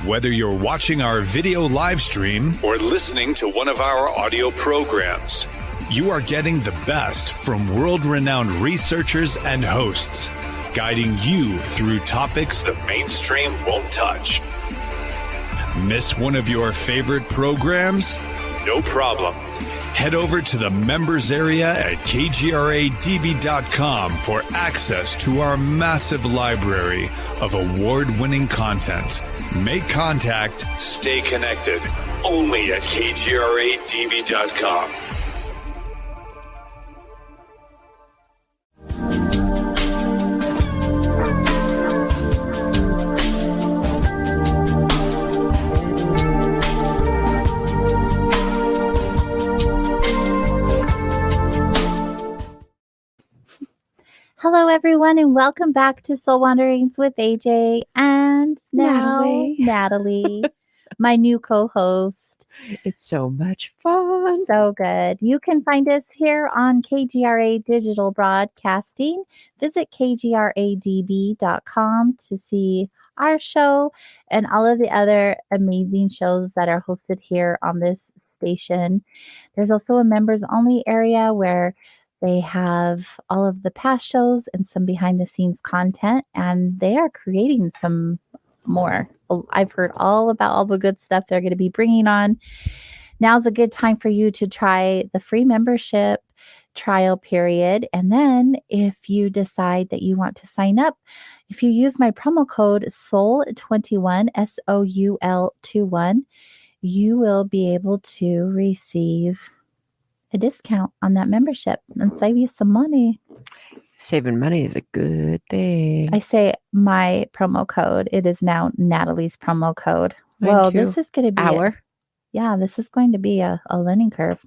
Whether you're watching our video live stream or listening to one of our audio programs, you are getting the best from world-renowned researchers and hosts, guiding you through topics the mainstream won't touch. Miss one of your favorite programs? No problem. Head over to the members area at kgradb.com for access to our massive library of award-winning content. Make contact, stay connected, only at kgradb.com. Hello, everyone, and welcome back to Soul Wanderings with AJ and now Natalie, my new co-host. It's so much fun. So good. You can find us here on KGRA Digital Broadcasting. Visit kgradb.com to see our show and all of the other amazing shows that are hosted here on this station. There's also a members only area where they have all of the past shows and some behind the scenes content, and they are creating some more. I've heard all about all the good stuff they're going to be bringing on. Now's a good time for you to try the free membership trial period. And then if you decide that you want to sign up, if you use my promo code SOUL21, SOUL21, you will be able to receive a discount on that membership and save you some money. Saving money is a good thing. I say my promo code. It is now Natalie's promo code. Mine too. This is going to be this is going to be a learning curve.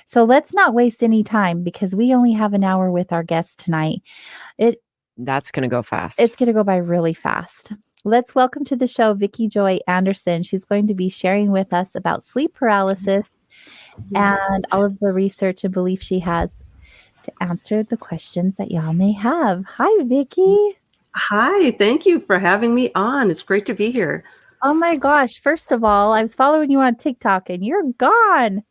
So let's not waste any time because we only have an hour with our guest tonight. That's going to go fast. It's going to go by really fast. Let's welcome to the show Vicki Joy Anderson. She's going to be sharing with us about sleep paralysis and all of the research and belief she has to answer the questions that y'all may have. Hi, Vicki. Hi, thank you for having me on. It's great to be here. Oh my gosh. First of all, I was following you on TikTok and you're gone.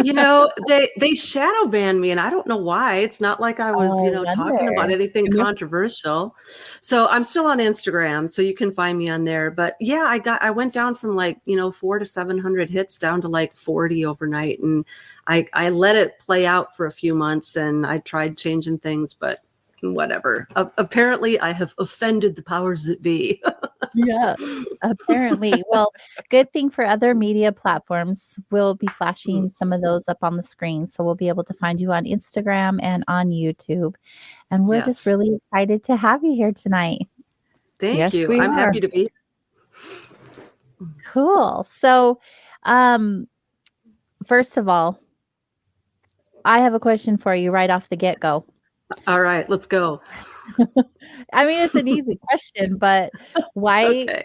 You know, they shadow banned me and I don't know why. It's not like I was, talking about anything controversial. So I'm still on Instagram, so you can find me on there. But yeah, I went down from 400 to 700 hits down to 40 overnight. And I let it play out for a few months and I tried changing things, but whatever. Apparently I have offended the powers that be. Yeah, apparently. Well, good thing for other media platforms. We'll be flashing some of those up on the screen. So we'll be able to find you on Instagram and on YouTube. And we're just really excited to have you here tonight. Thank you. I'm happy to be here. Cool. So, first of all, I have a question for you right off the get-go. All right, let's go. I mean, it's an easy question, but why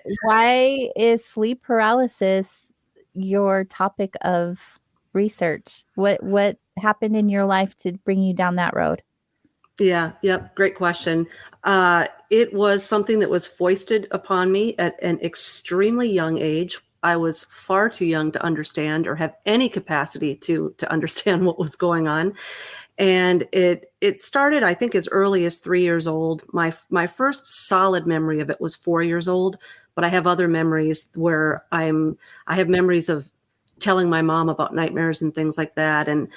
is sleep paralysis your topic of research? What happened in your life to bring you down that road? Yeah, yep, great question. It was something that was foisted upon me at an extremely young age. I was far too young to understand or have any capacity to understand what was going on. And it started, I think, as early as 3 years old. My first solid memory of it was 4 years old, but I have other memories where I have memories of telling my mom about nightmares and things like that. And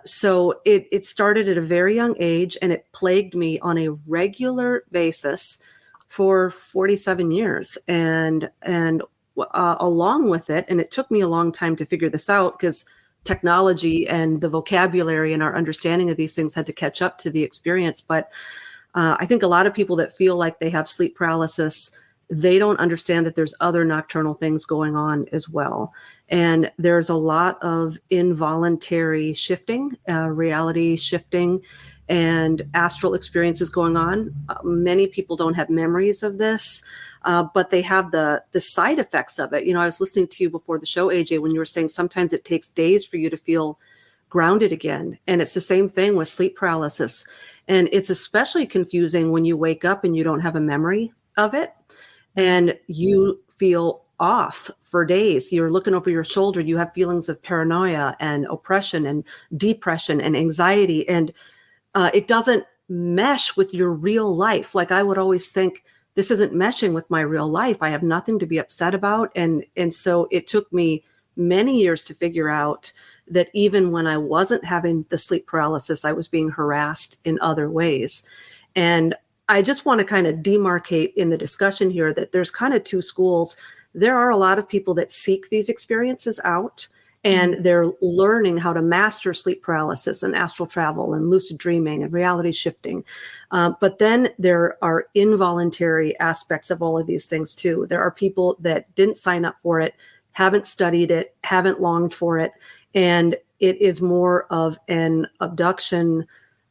so it started at a very young age and it plagued me on a regular basis for 47 years. And along with it, and it took me a long time to figure this out because technology and the vocabulary and our understanding of these things had to catch up to the experience. But I think a lot of people that feel like they have sleep paralysis, they don't understand that there's other nocturnal things going on as well. And there's a lot of involuntary shifting, reality shifting, and astral experiences going on. Many people don't have memories of this, but they have the side effects of it. You know, I was listening to you before the show, AJ, when you were saying sometimes it takes days for you to feel grounded again. And it's the same thing with sleep paralysis. And it's especially confusing when you wake up and you don't have a memory of it and you feel off for days. You're looking over your shoulder. You have feelings of paranoia and oppression and depression and anxiety. And it doesn't mesh with your real life. Like I would always think, this isn't meshing with my real life. I have nothing to be upset about. And so it took me many years to figure out that even when I wasn't having the sleep paralysis, I was being harassed in other ways. And I just want to kind of demarcate in the discussion here that there's kind of two schools. There are a lot of people that seek these experiences out, and they're learning how to master sleep paralysis and astral travel and lucid dreaming and reality shifting. But then there are involuntary aspects of all of these things too. There are people that didn't sign up for it, haven't studied it, haven't longed for it. And it is more of an abduction,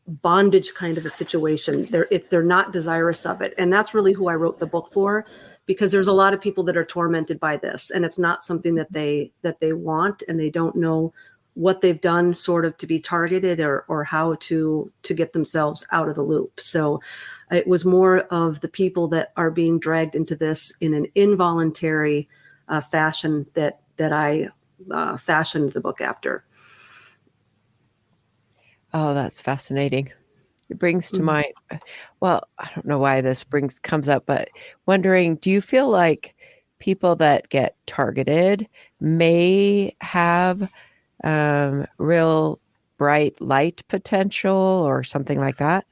bondage kind of a situation. They're not desirous of it. And that's really who I wrote the book for, because there's a lot of people that are tormented by this, and it's not something that they want, and they don't know what they've done sort of to be targeted or how to get themselves out of the loop. So it was more of the people that are being dragged into this in an involuntary fashion that I fashioned the book after. Oh, that's fascinating. It brings to mind, well, I don't know why this comes up, but wondering, do you feel like people that get targeted may have real bright light potential or something like that?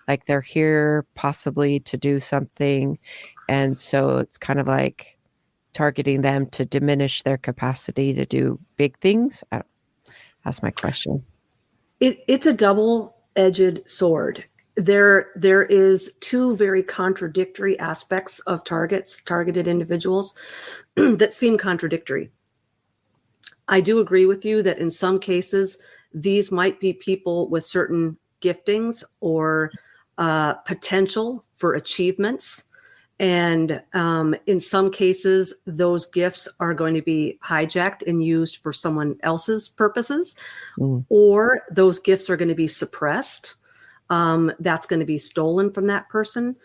Like they're here possibly to do something, and so it's kind of like targeting them to diminish their capacity to do big things? That's my question. It's a double-edged sword. There is two very contradictory aspects of targeted individuals that seem contradictory. I do agree with you that in some cases, these might be people with certain giftings or potential for achievements. And in some cases, those gifts are going to be hijacked and used for someone else's purposes, or those gifts are going to be suppressed. That's going to be stolen from that person.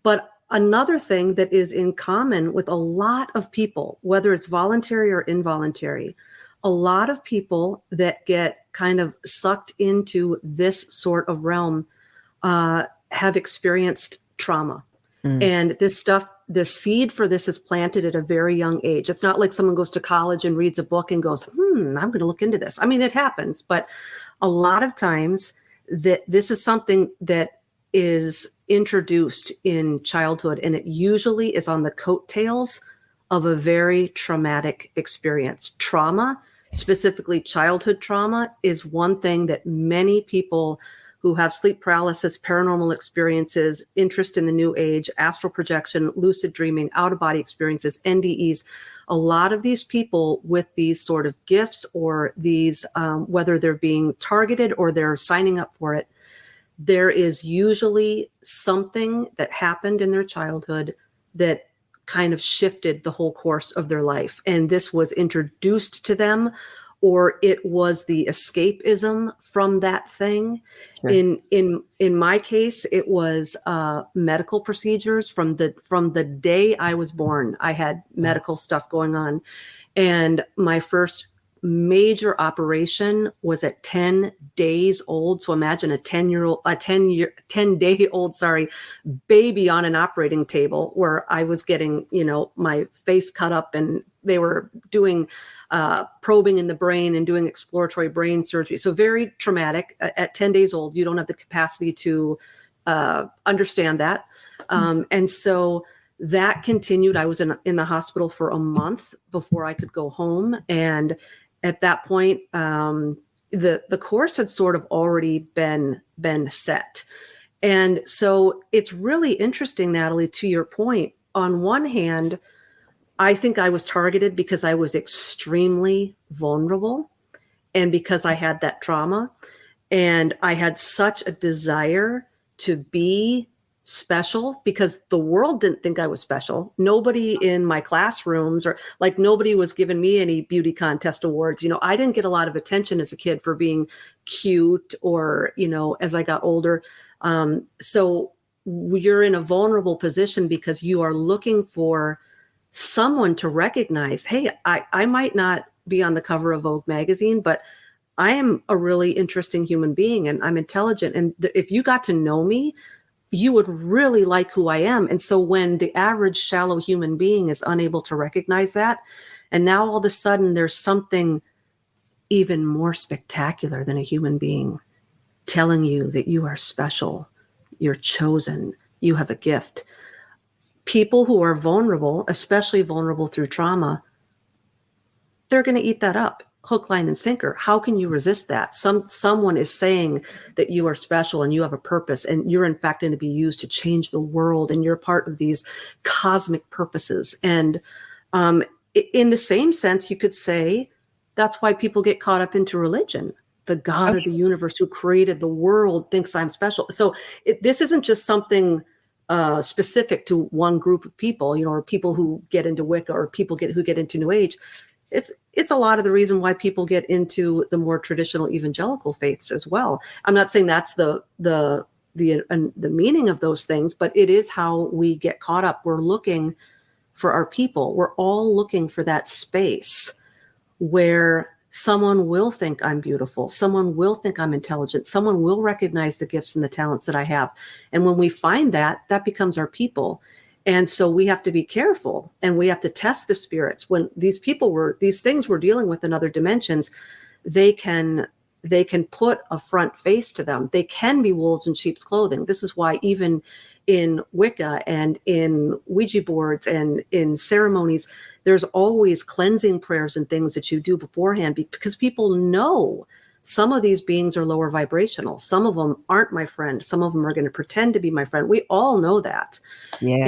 But another thing that is in common with a lot of people, whether it's voluntary or involuntary, a lot of people that get kind of sucked into this sort of realm have experienced trauma. And this stuff, the seed for this is planted at a very young age. It's not like someone goes to college and reads a book and goes, I'm going to look into this. I mean, it happens, but a lot of times that this is something that is introduced in childhood, and it usually is on the coattails of a very traumatic experience. Trauma, specifically childhood trauma, is one thing that many people who have sleep paralysis, paranormal experiences, interest in the new age, astral projection, lucid dreaming, out-of-body experiences, NDEs, a lot of these people with these sort of gifts or these, whether they're being targeted or they're signing up for it, there is usually something that happened in their childhood that kind of shifted the whole course of their life. And this was introduced to them, or it was the escapism from that thing. Sure. In my case, it was medical procedures from the day I was born. I had medical stuff going on, and my first major operation was at 10 days old. So imagine a 10-day-old, baby on an operating table where I was getting, my face cut up, and they were doing probing in the brain and doing exploratory brain surgery. So very traumatic. At 10 days old, you don't have the capacity to understand that. And so that continued. I was in the hospital for a month before I could go home. And at that point, the course had sort of already been set. And so it's really interesting, Natalie, to your point. On one hand, I think I was targeted because I was extremely vulnerable and because I had that trauma. And I had such a desire to be special because the world didn't think I was special. Nobody in my classrooms or like nobody was giving me any beauty contest awards. You know, I didn't get a lot of attention as a kid for being cute or, you know, as I got older. So you're in a vulnerable position because you are looking for someone to recognize, hey, I might not be on the cover of Vogue magazine, but I am a really interesting human being and I'm intelligent. And if you got to know me, you would really like who I am. And so when the average shallow human being is unable to recognize that, and now all of a sudden there's something even more spectacular than a human being telling you that you are special, you're chosen, you have a gift. People who are vulnerable, especially vulnerable through trauma, they're going to eat that up. Hook, line, and sinker. How can you resist that? Someone is saying that you are special and you have a purpose and you're in fact going to be used to change the world and you're part of these cosmic purposes. And in the same sense, you could say that's why people get caught up into religion. The God of the universe who created the world thinks I'm special. So this isn't just something specific to one group of people, you know, or people who get into Wicca or people who get into New Age. It's a lot of the reason why people get into the more traditional evangelical faiths as well. I'm not saying that's the meaning of those things, but it is how we get caught up. We're looking for our people. We're all looking for that space where someone will think I'm beautiful. Someone will think I'm intelligent. Someone will recognize the gifts and the talents that I have. And when we find that, that becomes our people. And so we have to be careful and we have to test the spirits. When these things we're dealing with in other dimensions, they can put a front face to them. They can be wolves in sheep's clothing. This is why even in Wicca and in Ouija boards and in ceremonies, there's always cleansing prayers and things that you do beforehand because people know some of these beings are lower vibrational. Some of them aren't my friend. Some of them are going to pretend to be my friend. We all know that. Yeah.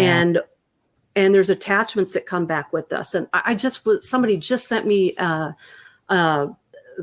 And there's attachments that come back with us. And somebody just sent me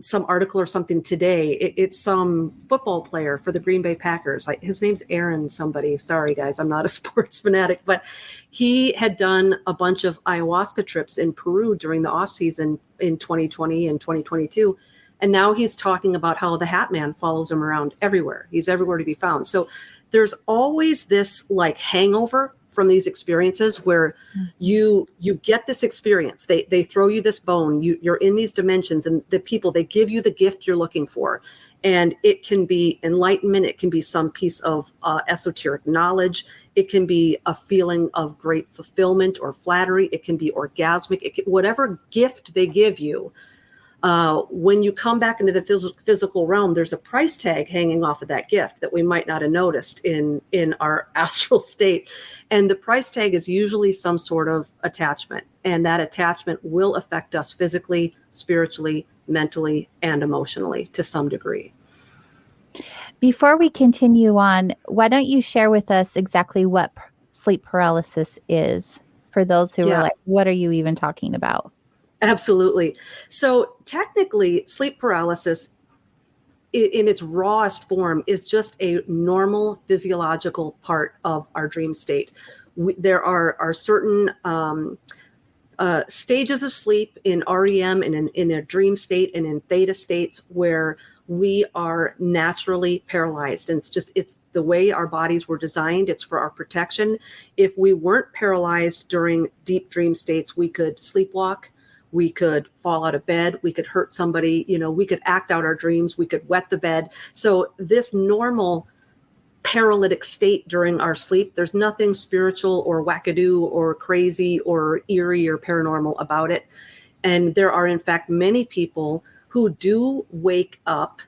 some article or something today. It's some football player for the Green Bay Packers. His name's Aaron somebody. Sorry, guys, I'm not a sports fanatic, but he had done a bunch of ayahuasca trips in Peru during the off season in 2020 and 2022. And now he's talking about how the Hat Man follows him around everywhere. He's everywhere to be found. So there's always this like hangover from these experiences where you get this experience. They throw you this bone. You're in these dimensions, and the people, they give you the gift you're looking for. And it can be enlightenment. It can be some piece of esoteric knowledge. It can be a feeling of great fulfillment or flattery. It can be orgasmic. Whatever gift they give you. When you come back into the physical realm, there's a price tag hanging off of that gift that we might not have noticed in our astral state. And the price tag is usually some sort of attachment. And that attachment will affect us physically, spiritually, mentally, and emotionally to some degree. Before we continue on, why don't you share with us exactly what sleep paralysis is for those who are like, what are you even talking about? Absolutely. So technically, sleep paralysis in its rawest form is just a normal physiological part of our dream state. There are certain stages of sleep in REM and in a dream state and in theta states where we are naturally paralyzed. And it's the way our bodies were designed. It's for our protection. If we weren't paralyzed during deep dream states, we could sleepwalk. We could fall out of bed. We could hurt somebody. We could act out our dreams. We could wet the bed. So this normal paralytic state during our sleep, there's nothing spiritual or wackadoo or crazy or eerie or paranormal about it. And there are, in fact, many people who do wake up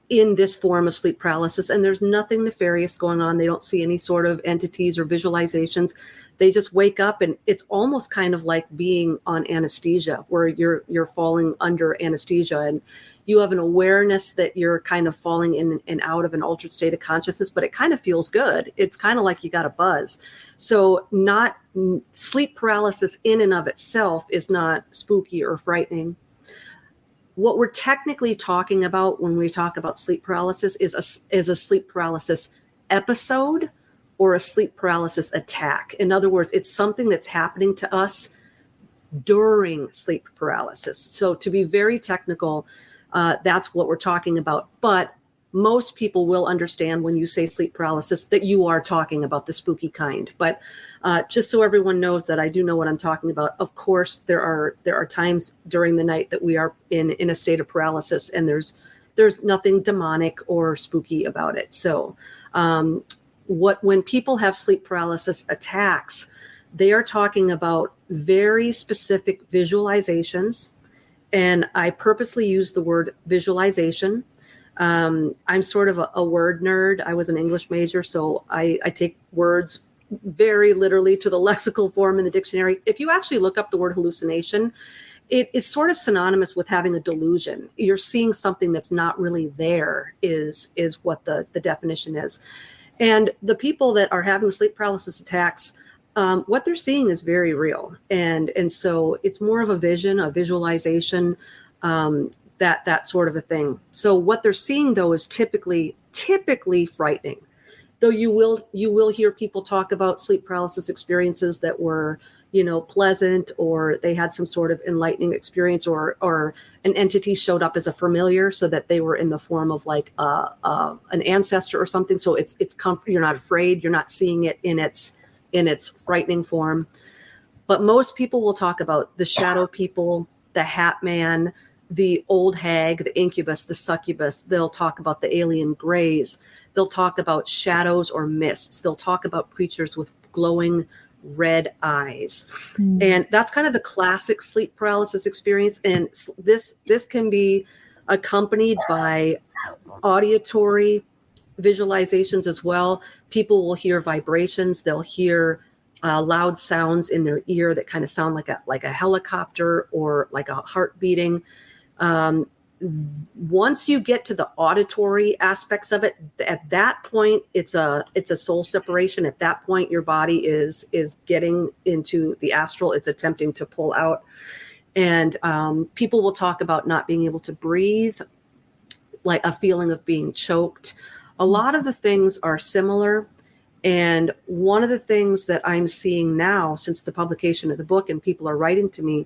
in this form of sleep paralysis, and there's nothing nefarious going on. They don't see any sort of entities or visualizations. They just wake up, and it's almost kind of like being on anesthesia, where you're falling under anesthesia, and you have an awareness that you're kind of falling in and out of an altered state of consciousness, but it kind of feels good. It's kind of like you got a buzz. So not sleep paralysis in and of itself is not spooky or frightening. What we're technically talking about when we talk about sleep paralysis is a sleep paralysis episode or a sleep paralysis attack. In other words, it's something that's happening to us during sleep paralysis. So to be very technical, that's what we're talking about. But most people will understand when you say sleep paralysis that you are talking about the spooky kind. But just so everyone knows that I do know what I'm talking about. Of course, there are times during the night that we are in a state of paralysis, and there's nothing demonic or spooky about it. So when people have sleep paralysis attacks, they are talking about very specific visualizations. And I purposely use the word visualization. I'm sort of a word nerd. I was an English major, so I take words very literally to the lexical form in the dictionary. If you actually look up the word hallucination, it is sort of synonymous with having a delusion. You're seeing something that's not really there is what the definition is. And the people that are having sleep paralysis attacks, what they're seeing is very real. And so it's more of a vision, a visualization, that sort of a thing. So what they're seeing, though, is typically frightening. Though you will hear people talk about sleep paralysis experiences that were, pleasant, or they had some sort of enlightening experience, or an entity showed up as a familiar, so that they were in the form of like an ancestor or something. So it's comfort. You're not afraid. You're not seeing it in its frightening form. But most people will talk about the shadow people, the hat man, the old hag, the incubus, the succubus. They'll talk about the alien grays. They'll talk about shadows or mists. They'll talk about creatures with glowing red eyes. And that's kind of the classic sleep paralysis experience. And this can be accompanied by auditory visualizations as well. People will hear vibrations. They'll hear loud sounds in their ear that kind of sound like a helicopter or like a heart beating. Once you get to the auditory aspects of it, at that point, it's a soul separation. At that point, your body is getting into the astral. It's attempting to pull out. And people will talk about not being able to breathe, like a feeling of being choked. A lot of the things are similar. And one of the things that I'm seeing now since the publication of the book, and people are writing to me,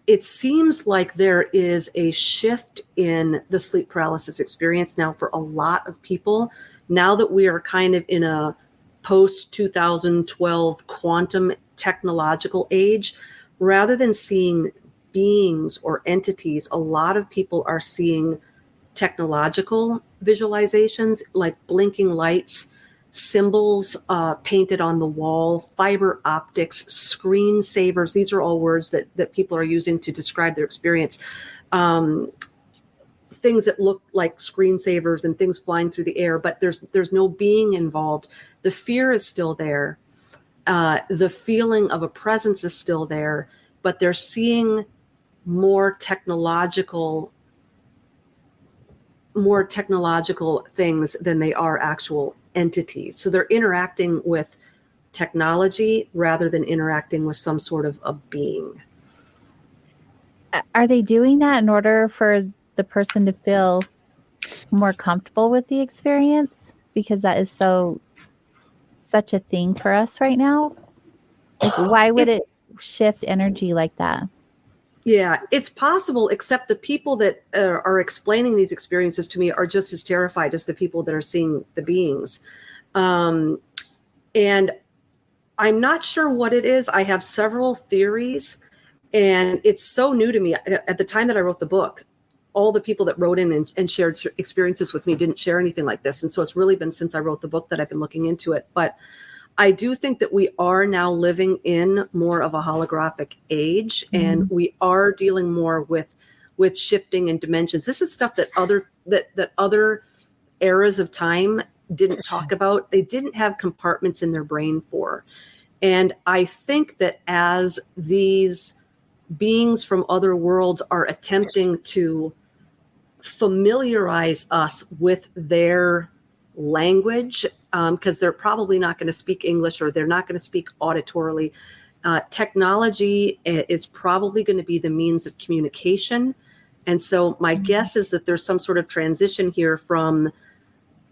it seems like there is a shift in the sleep paralysis experience now for a lot of people. Now that we are kind of in a post-2012 quantum technological age, rather than seeing beings or entities, a lot of people are seeing technological visualizations, like blinking lights, symbols painted on the wall, fiber optics, screensavers. These are all words that people are using to describe their experience. Things that look like screensavers and things flying through the air, but there's no being involved. The fear is still there. The feeling of a presence is still there, but they're seeing more technological things than they are actual entities. So they're interacting with technology rather than interacting with some sort of a being. Are they doing that in order for the person to feel more comfortable with the experience? Because that is such a thing for us right now. Like, why would it shift energy like that? Yeah, it's possible, except the people that are explaining these experiences to me are just as terrified as the people that are seeing the beings. And I'm not sure what it is. I have several theories, and it's so new to me. At the time that I wrote the book, all the people that wrote in and shared experiences with me didn't share anything like this. And so it's really been since I wrote the book that I've been looking into it. But I do think that we are now living in more of a holographic age, and we are dealing more with with shifting and dimensions. This is stuff that other eras of time didn't talk about. They didn't have compartments in their brain for. And I think that as these beings from other worlds are attempting to familiarize us with their language, because they're probably not going to speak English, or they're not going to speak auditorily. Technology is probably going to be the means of communication. And so my guess is that there's some sort of transition here from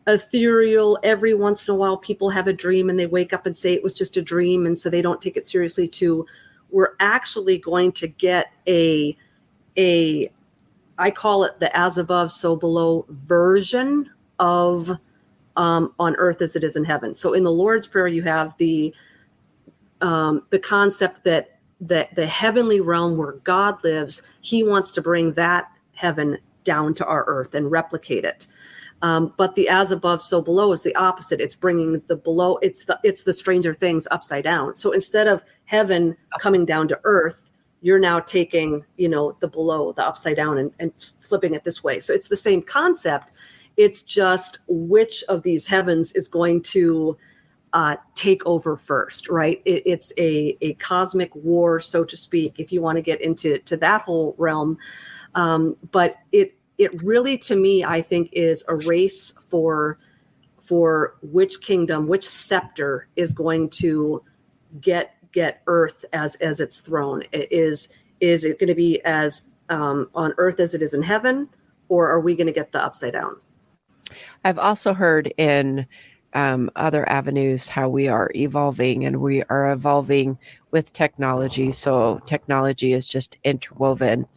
ethereal, every once in a while people have a dream and they wake up and say it was just a dream, and so they don't take it seriously, to we're actually going to get a I call it the as above, so below version of on earth as it is in heaven. So in the Lord's Prayer, you have the concept that the heavenly realm where God lives, he wants to bring that heaven down to our earth and replicate it. But the as above, so below is the opposite. It's bringing the below, it's the Stranger Things upside down. So instead of heaven coming down to earth, you're now taking, the below, the upside down, and flipping it this way. So it's the same concept. It's just which of these heavens is going to take over first, right? It's a cosmic war, so to speak, if you want to get into that whole realm. But it really, to me, I think, is a race for which kingdom, which scepter is going to get earth as its throne. Is it going to be as on earth as it is in heaven, or are we going to get the upside down? I've also heard in other avenues how we are evolving, and we are evolving with technology. So technology is just interwoven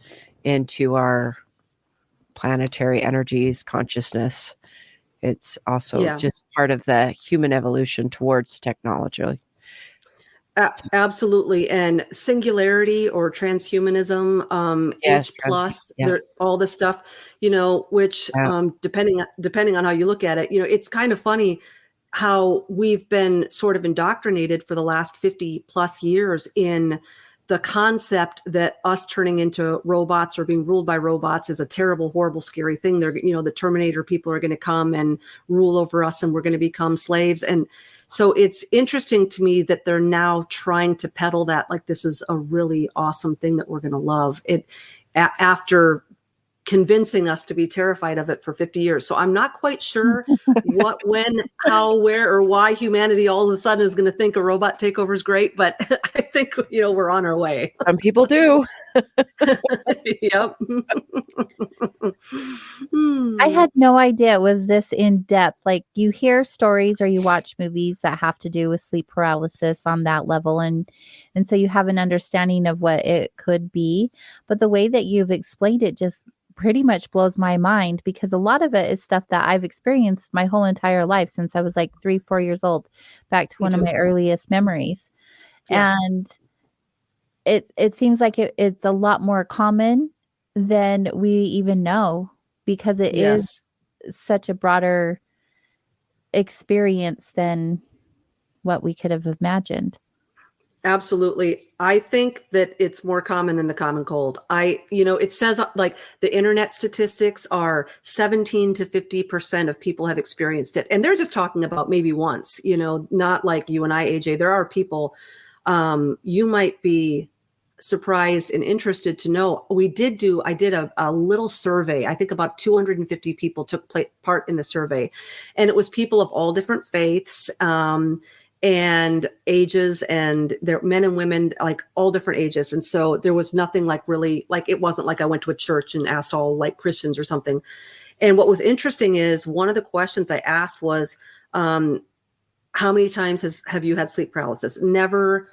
into our planetary energies, consciousness. It's also just part of the human evolution towards technology. Absolutely. And singularity or transhumanism, H plus, all this stuff, which depending on how you look at it, it's kind of funny how we've been sort of indoctrinated for the last 50 plus years in the concept that us turning into robots or being ruled by robots is a terrible, horrible, scary thing. They're, the Terminator people are going to come and rule over us, and we're going to become slaves. And so it's interesting to me that they're now trying to peddle that like this is a really awesome thing that we're going to love it after convincing us to be terrified of it for 50 years. So I'm not quite sure what, when, how, where, or why humanity all of a sudden is going to think a robot takeover is great. But I think, we're on our way. Some people do. Yep. I had no idea it was this in depth. Like, you hear stories or you watch movies that have to do with sleep paralysis on that level. And so you have an understanding of what it could be. But the way that you've explained it just pretty much blows my mind, because a lot of it is stuff that I've experienced my whole entire life since I was like 3-4 years old, back to one of my earliest memories. Yes. And it seems like it's a lot more common than we even know, because it is such a broader experience than what we could have imagined. Absolutely. I think that it's more common than the common cold. It says like the internet statistics are 17 to 50% of people have experienced it. And they're just talking about maybe once, not like you and I, AJ. There are people, you might be surprised and interested to know. I did a little survey. I think about 250 people took part in the survey, and it was people of all different faiths, and ages, and they're men and women, like all different ages. And so there was nothing like really, like, it wasn't like I went to a church and asked all like Christians or something. And what was interesting is one of the questions I asked was, how many times have you had sleep paralysis? Never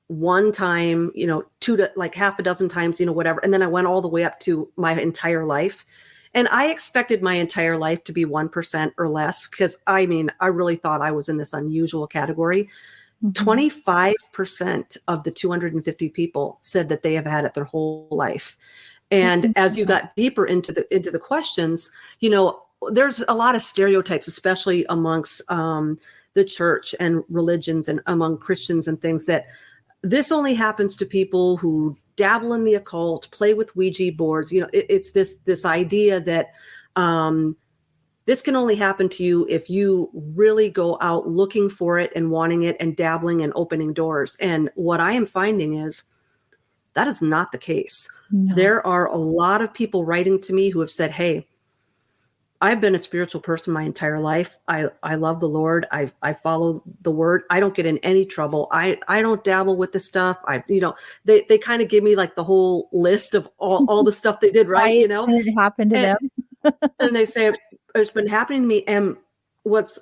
one time, 2 to like half a dozen times, whatever. And then I went all the way up to my entire life. And I expected my entire life to be 1% or less, because I really thought I was in this unusual category. 25% of the 250 people said that they have had it their whole life. And as you got deeper into the questions, there's a lot of stereotypes, especially amongst the church and religions and among Christians and things, that this only happens to people who dabble in the occult, play with Ouija boards. It's this idea that this can only happen to you if you really go out looking for it and wanting it and dabbling and opening doors. And what I am finding is that is not the case. No. There are a lot of people writing to me who have said, hey, I've been a spiritual person my entire life. I love the Lord. I follow the word. I don't get in any trouble. I don't dabble with the stuff. They kind of give me like the whole list of all the stuff they did right. It happened to them. And they say it's been happening to me. And what's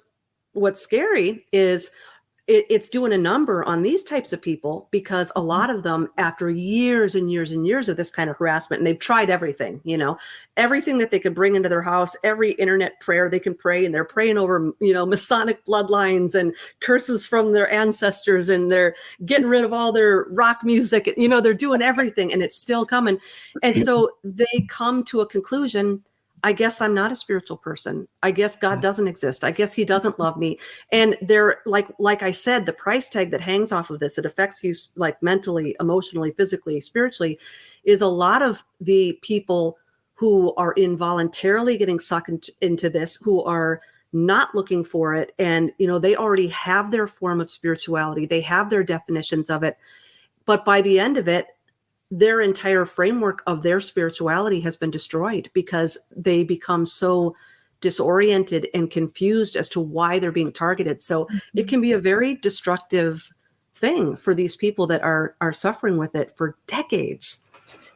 scary is it's doing a number on these types of people, because a lot of them, after years and years and years of this kind of harassment, and they've tried everything, everything that they could bring into their house, every internet prayer they can pray, and they're praying over, Masonic bloodlines and curses from their ancestors, and they're getting rid of all their rock music. They're doing everything, and it's still coming. And so they come to a conclusion. I guess I'm not a spiritual person. I guess God doesn't exist. I guess he doesn't love me. And they're like I said, the price tag that hangs off of this, it affects you like mentally, emotionally, physically, spiritually, is a lot of the people who are involuntarily getting sucked into this, who are not looking for it. And, they already have their form of spirituality. They have their definitions of it. But by the end of it, their entire framework of their spirituality has been destroyed, because they become so disoriented and confused as to why they're being targeted. So it can be a very destructive thing for these people that are suffering with it for decades.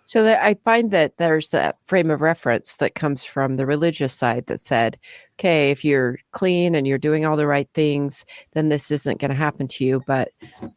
So that I find that there's that frame of reference that comes from the religious side that said, okay, if you're clean and you're doing all the right things, then this isn't going to happen to you. But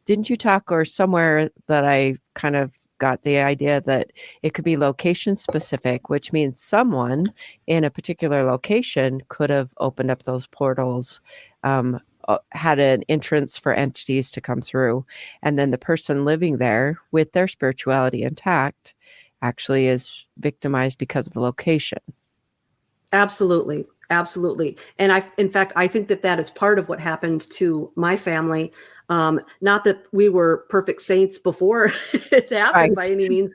didn't you talk, or somewhere that I kind of got the idea that it could be location specific, which means someone in a particular location could have opened up those portals, had an entrance for entities to come through, and then the person living there with their spirituality intact actually is victimized because of the location. Absolutely. Absolutely. And in fact, I think that is part of what happened to my family. Not that we were perfect saints before it happened by any means,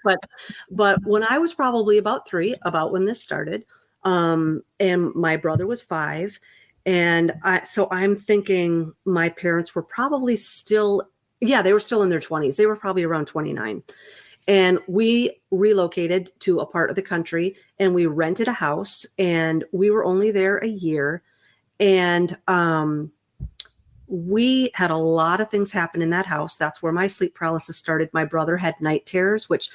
but when I was probably about 3, about when this started, and my brother was 5, and I'm thinking my parents were probably they were still in their 20s. They were probably around 29. And we relocated to a part of the country, and we rented a house, and we were only there a year. And we had a lot of things happen in that house. That's where my sleep paralysis started. My brother had night terrors, which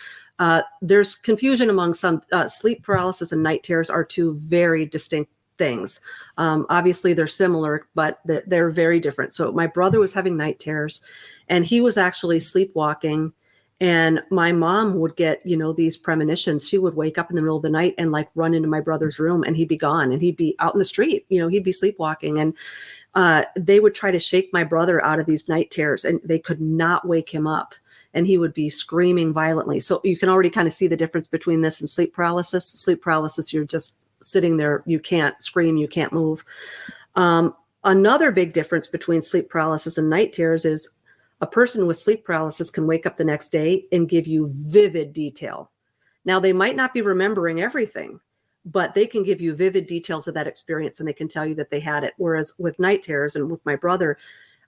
there's confusion among some. Sleep paralysis and night terrors are 2 very distinct things. Obviously, they're similar, but they're very different. So my brother was having night terrors, and he was actually sleepwalking. And my mom would get, these premonitions. She would wake up in the middle of the night and like run into my brother's room, and he'd be gone, and he'd be out in the street, he'd be sleepwalking. And they would try to shake my brother out of these night terrors, and they could not wake him up, and he would be screaming violently. So you can already kind of see the difference between this and sleep paralysis. Sleep paralysis, you're just sitting there. You can't scream. You can't move. Another big difference between sleep paralysis and night terrors is a person with sleep paralysis can wake up the next day and give you vivid detail. Now, they might not be remembering everything, but they can give you vivid details of that experience, and they can tell you that they had it. Whereas with night terrors and with my brother,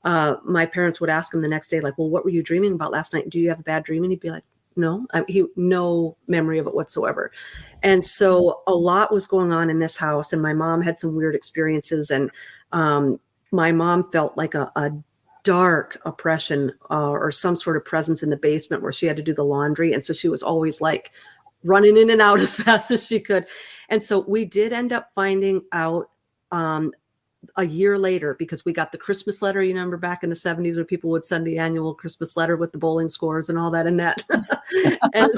my parents would ask him the next day, like, well, what were you dreaming about last night? Do you have a bad dream? And he'd be like, no, no memory of it whatsoever. And so a lot was going on in this house, and my mom had some weird experiences. And my mom felt like a dark oppression or some sort of presence in the basement where she had to do the laundry. And so she was always like running in and out as fast as she could. And so we did end up finding out a year later, because we got the Christmas letter. You remember back in the 70s where people would send the annual Christmas letter with the bowling scores and all that and that. And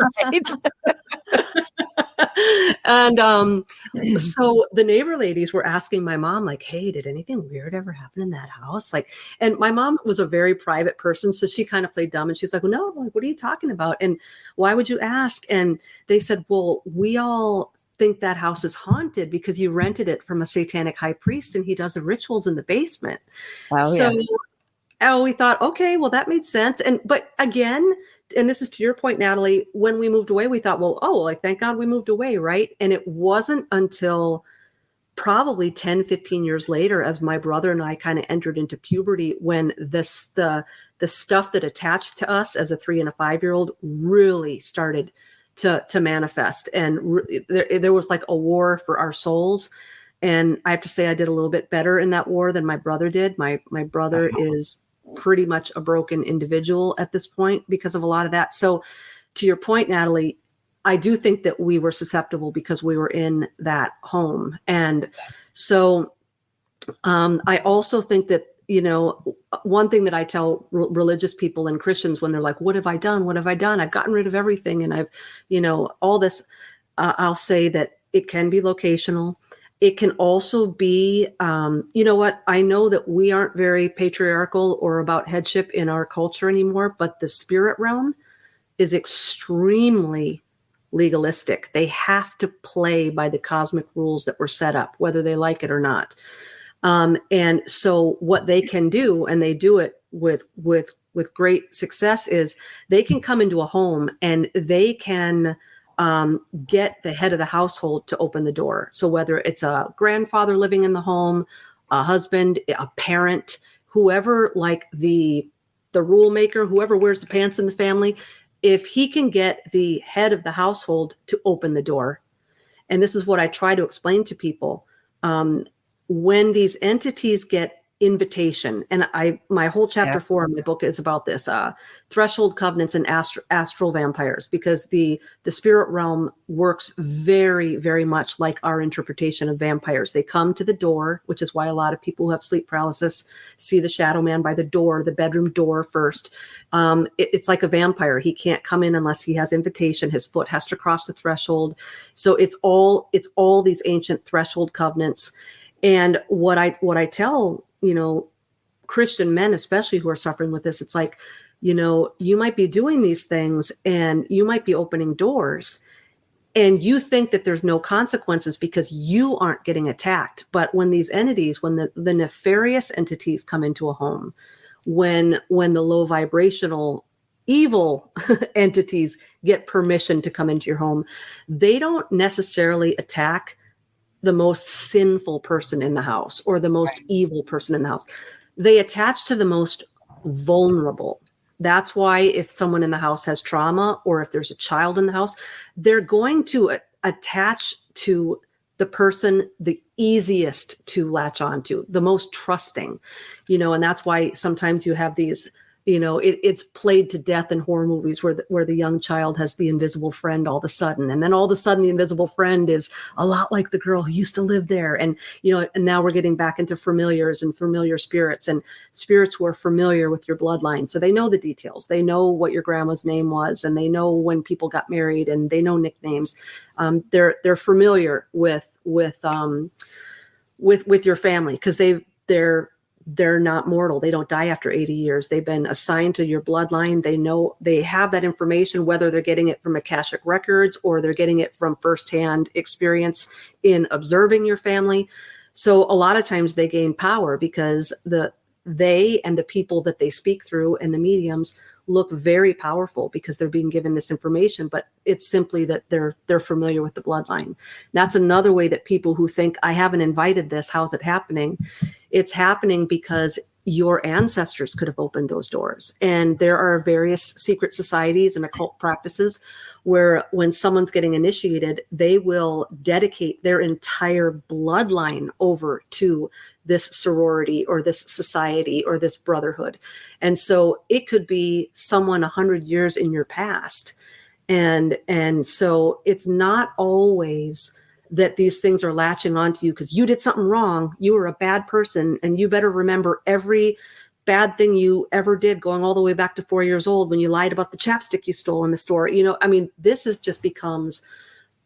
so the neighbor ladies were asking my mom, like, hey, did anything weird ever happen in that house? Like, and my mom was a very private person, so she kind of played dumb, and she's like, well, no, like, what are you talking about? And why would you ask? And they said, well, we all think that house is haunted because you rented it from a satanic high priest, and he does the rituals in the basement. Oh, so yeah. we thought, okay, well, that made sense. But again, and this is to your point, Natalie, when we moved away, we thought, well, like, thank God we moved away, right? And it wasn't until probably 10, 15 years later, as my brother and I kind of entered into puberty, when the stuff that attached to us as a 3 and a 5-year-old really started to manifest. And there was like a war for our souls. And I have to say, I did a little bit better in that war than my brother did. My brother is pretty much a broken individual at this point because of a lot of that. So to your point, Natalie, I do think that we were susceptible because we were in that home. And so I also think that, one thing that I tell religious people and Christians when they're like, what have I done? What have I done? I've gotten rid of everything. And I've, all this, I'll say that it can be locational. It can also be, you know what? I know that we aren't very patriarchal or about headship in our culture anymore, but the spirit realm is extremely legalistic. They have to play by the cosmic rules that were set up, whether they like it or not. And so what they can do, and they do it with great success, is they can come into a home and they can get the head of the household to open the door. So whether it's a grandfather living in the home, a husband, a parent, whoever, like the rule maker, whoever wears the pants in the family, if he can get the head of the household to open the door. And this is what I try to explain to people. When these entities get invitation, and my whole chapter 4 in my book is about this, threshold covenants and astral vampires, because the spirit realm works very, very much like our interpretation of vampires. They come to the door, which is why a lot of people who have sleep paralysis see the shadow man by the door, the bedroom door first. It's like a vampire. He can't come in unless he has invitation. His foot has to cross the threshold. So it's all these ancient threshold covenants. And what I tell, Christian men, especially who are suffering with this, it's like, you might be doing these things and you might be opening doors and you think that there's no consequences because you aren't getting attacked. But when these entities, when the nefarious entities come into a home, when the low vibrational evil entities get permission to come into your home, they don't necessarily attack the most sinful person in the house or the most evil person in the house. They attach to the most vulnerable. That's why if someone in the house has trauma or if there's a child in the house, they're going to attach to the person the easiest to latch onto, the most trusting, and that's why sometimes you have these, it's played to death in horror movies where the young child has the invisible friend all of a sudden. And then all of a sudden the invisible friend is a lot like the girl who used to live there. And, and now we're getting back into familiars and familiar spirits and spirits who are familiar with your bloodline. So they know the details. They know what your grandma's name was, and they know when people got married, and they know nicknames. They're familiar with your family because they're not mortal. They don't die after 80 years. They've been assigned to your bloodline. They know, they have that information, whether they're getting it from Akashic records or they're getting it from firsthand experience in observing your family. So a lot of times they gain power because they and the people that they speak through and the mediums look very powerful because they're being given this information, but it's simply that they're familiar with the bloodline. That's another way that people who think, I haven't invited this, how's it happening? It's happening because your ancestors could have opened those doors. And there are various secret societies and occult practices where when someone's getting initiated, they will dedicate their entire bloodline over to this sorority or this society or this brotherhood. And so it could be someone 100 years in your past. And so it's not always that these things are latching onto you because you did something wrong. You were a bad person, and you better remember every bad thing you ever did, going all the way back to 4 years old when you lied about the chapstick you stole in the store. This just becomes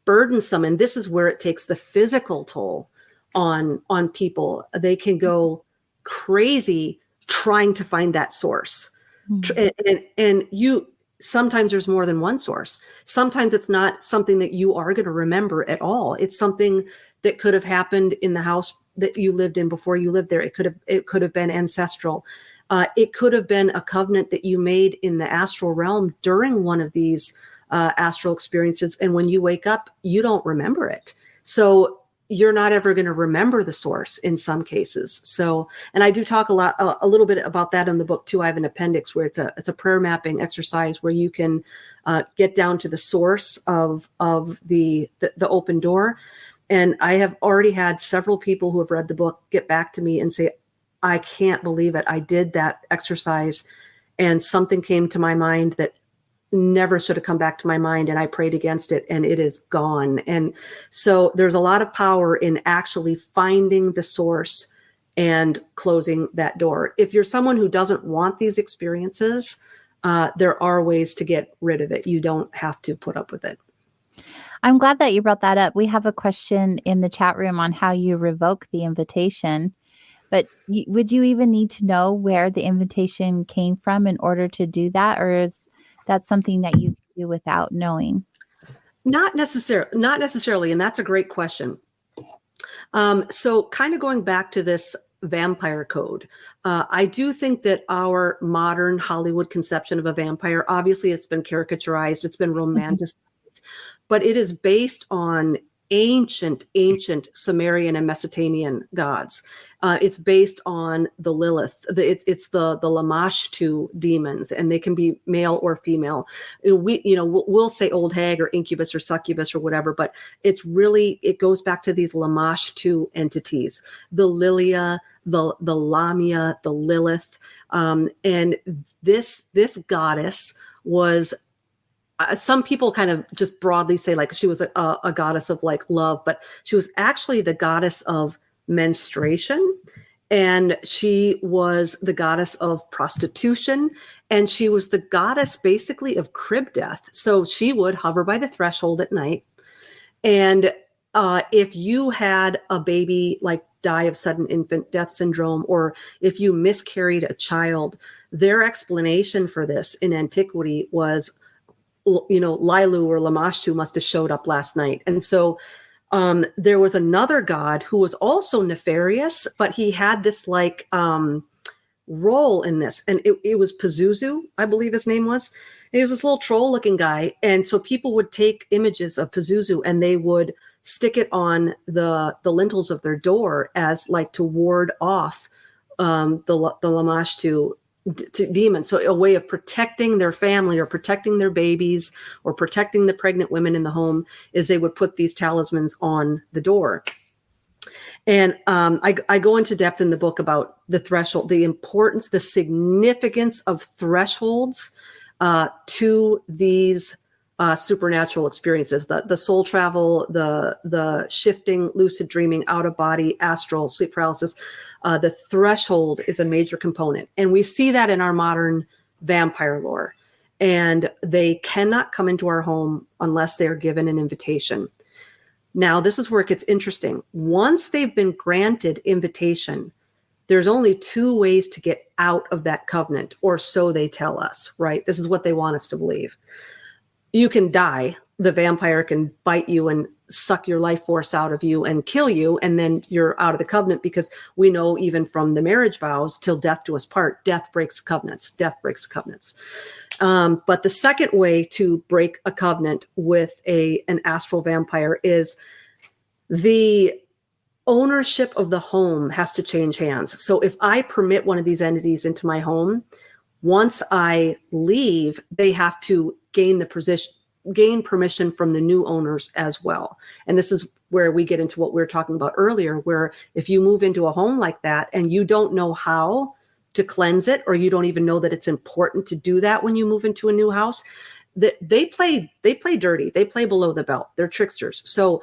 burdensome. And this is where it takes the physical toll on people. They can go crazy trying to find that source. And sometimes there's more than one source. Sometimes it's not something that you are going to remember at all. It's something that could have happened in the house that you lived in before you lived there. It could have been ancestral. It could have been a covenant that you made in the astral realm during one of these astral experiences. And when you wake up, you don't remember it. So you're not ever going to remember the source in some cases. So, and I do talk a little bit about that in the book too. I have an appendix where it's a prayer mapping exercise where you can get down to the source of the open door. And I have already had several people who have read the book get back to me and say, I can't believe it. I did that exercise and something came to my mind that never should have come back to my mind, and I prayed against it and it is gone. And so there's a lot of power in actually finding the source and closing that door. If you're someone who doesn't want these experiences, there are ways to get rid of it. You don't have to put up with it. I'm glad that you brought that up. We have a question in the chat room on how you revoke the invitation. But would you even need to know where the invitation came from in order to do that? Or is that something that you can do without knowing? Not necessarily. And that's a great question. So kind of going back to this vampire code, I do think that our modern Hollywood conception of a vampire, obviously it's been caricaturized, it's been romanticized, but it is based on ancient Sumerian and Mesopotamian gods. It's based on the Lilith. It's the Lamashtu demons, and they can be male or female. We'll say old hag or incubus or succubus or whatever, but it goes back to these Lamashtu entities, the Lilia, the Lamia, the Lilith, and this goddess was. Some people kind of just broadly say like she was a goddess of like love, but she was actually the goddess of menstruation, and she was the goddess of prostitution, and she was the goddess basically of crib death. So she would hover by the threshold at night, and if you had a baby like die of sudden infant death syndrome, or if you miscarried a child, their explanation for this in antiquity was, Lilu or Lamashtu must have showed up last night. And so there was another god who was also nefarious, but he had this role in this. And it was Pazuzu, I believe his name was. He was this little troll looking guy. And so people would take images of Pazuzu and they would stick it on the lintels of their door as like to ward off the Lamashtu demons. So a way of protecting their family or protecting their babies or protecting the pregnant women in the home is they would put these talismans on the door. And I go into depth in the book about the threshold, the importance, the significance of thresholds to these supernatural experiences, the soul travel, the shifting, lucid dreaming, out of body, astral, sleep paralysis. The threshold is a major component. And we see that in our modern vampire lore. And they cannot come into our home unless they are given an invitation. Now, this is where it gets interesting. Once they've been granted invitation, there's only two ways to get out of that covenant, or so they tell us, right? This is what they want us to believe. You can die. The vampire can bite you and suck your life force out of you and kill you, and then you're out of the covenant, because we know even from the marriage vows, till death do us part, death breaks covenants. But the second way to break a covenant with an astral vampire is the ownership of the home has to change hands. So if I permit one of these entities into my home, once I leave, they have to gain permission from the new owners as well. And this is where we get into what we were talking about earlier, where if you move into a home like that and you don't know how to cleanse it, or you don't even know that it's important to do that when you move into a new house, that they play dirty, they play below the belt, they're tricksters. So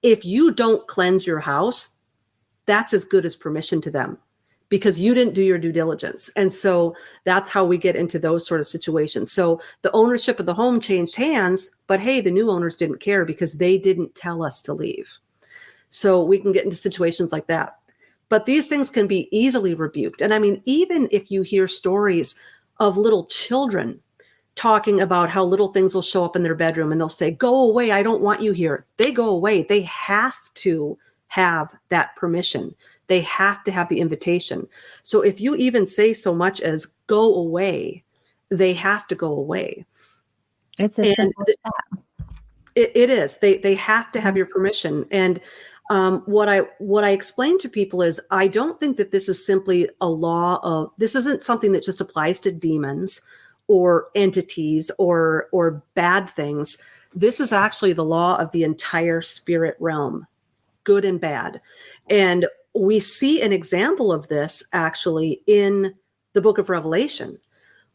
if you don't cleanse your house, that's as good as permission to them, because you didn't do your due diligence. And so that's how we get into those sort of situations. So the ownership of the home changed hands, but hey, the new owners didn't care because they didn't tell us to leave. So we can get into situations like that. But these things can be easily rebuked. And I mean, even if you hear stories of little children talking about how little things will show up in their bedroom and they'll say, go away, I don't want you here. They go away. They have to have that permission. They have to have the invitation. So if you even say so much as go away, they have to go away. It's as simple as that. It is. They have to have your permission. And what I explain to people is, I don't think that this is simply a law of, this isn't something that just applies to demons or entities or bad things. This is actually the law of the entire spirit realm, good and bad. And we see an example of this actually in the book of Revelation,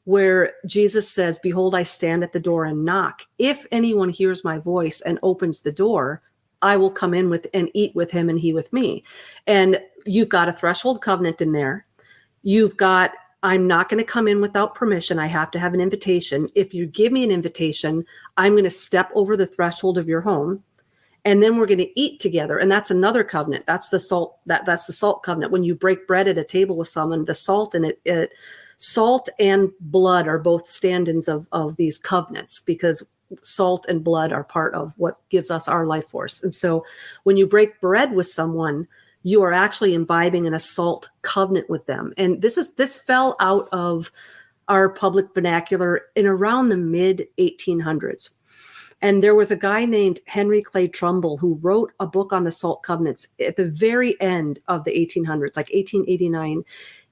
where Jesus says, behold, I stand at the door and knock. If anyone hears my voice and opens the door, I will come in with and eat with him and he with me. And you've got a threshold covenant in there. You've got, I'm not going to come in without permission. I have to have an invitation. If you give me an invitation, I'm going to step over the threshold of your home, and then we're going to eat together. And that's another covenant. That's the salt. That's the salt covenant. When you break bread at a table with someone, the salt in it, salt and blood are both stand-ins of these covenants, because salt and blood are part of what gives us our life force. And so when you break bread with someone, you are actually imbibing in a salt covenant with them. And this fell out of our public vernacular in around the mid 1800s. And there was a guy named Henry Clay Trumbull who wrote a book on the salt covenants at the very end of the 1800s, like 1889.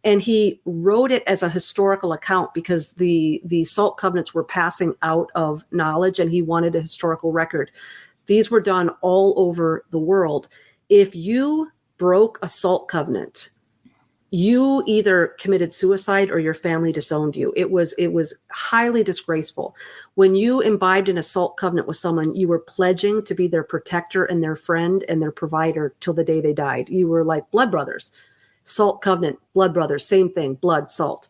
And he wrote it as a historical account because the salt covenants were passing out of knowledge, and he wanted a historical record. These were done all over the world. If you broke a salt covenant, you either committed suicide or your family disowned you. It was highly disgraceful. When you imbibed in a salt covenant with someone, you were pledging to be their protector and their friend and their provider till the day they died. You were like blood brothers. Salt covenant, blood brothers, same thing, blood, salt.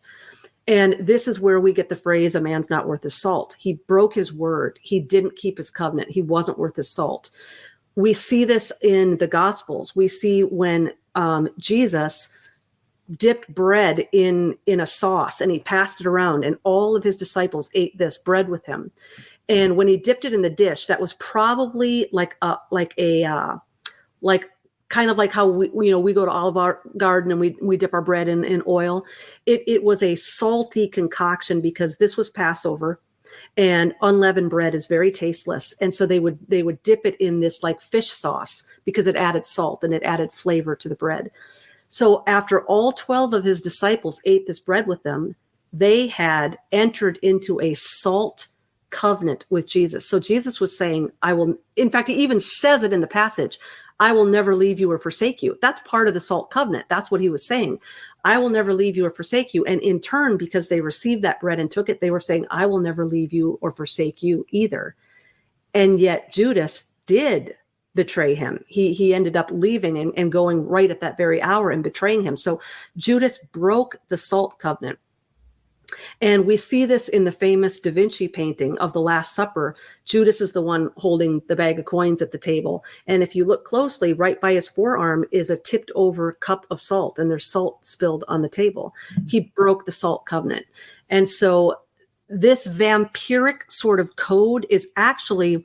And this is where we get the phrase, a man's not worth his salt. He broke his word. He didn't keep his covenant. He wasn't worth his salt. We see this in the Gospels. We see when Jesus dipped bread in a sauce and he passed it around, and all of his disciples ate this bread with him. And when he dipped it in the dish, that was probably like kind of like how we go to Olive Garden and we dip our bread in oil. It was a salty concoction because this was Passover, and unleavened bread is very tasteless. And so they would dip it in this like fish sauce because it added salt and it added flavor to the bread. So after all 12 of his disciples ate this bread with them, they had entered into a salt covenant with Jesus. So Jesus was saying, in fact, he even says it in the passage, I will never leave you or forsake you. That's part of the salt covenant. That's what he was saying. I will never leave you or forsake you. And in turn, because they received that bread and took it, they were saying, I will never leave you or forsake you either. And yet Judas did betray him. He ended up leaving and going right at that very hour and betraying him. So Judas broke the salt covenant. And we see this in the famous Da Vinci painting of the Last Supper. Judas is the one holding the bag of coins at the table. And if you look closely, right by his forearm is a tipped over cup of salt, and there's salt spilled on the table. He broke the salt covenant. And so this vampiric sort of code is actually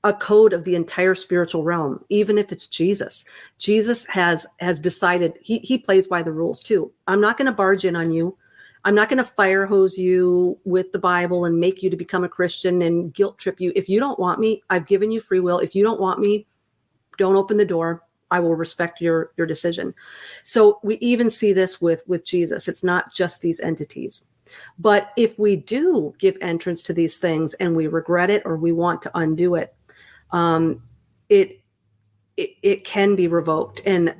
a code of the entire spiritual realm, even if it's Jesus. Jesus has decided, he plays by the rules too. I'm not going to barge in on you. I'm not going to fire hose you with the Bible and make you to become a Christian and guilt trip you. If you don't want me, I've given you free will. If you don't want me, don't open the door. I will respect your decision. So we even see this with Jesus. It's not just these entities. But if we do give entrance to these things and we regret it or we want to undo it, it can be revoked. And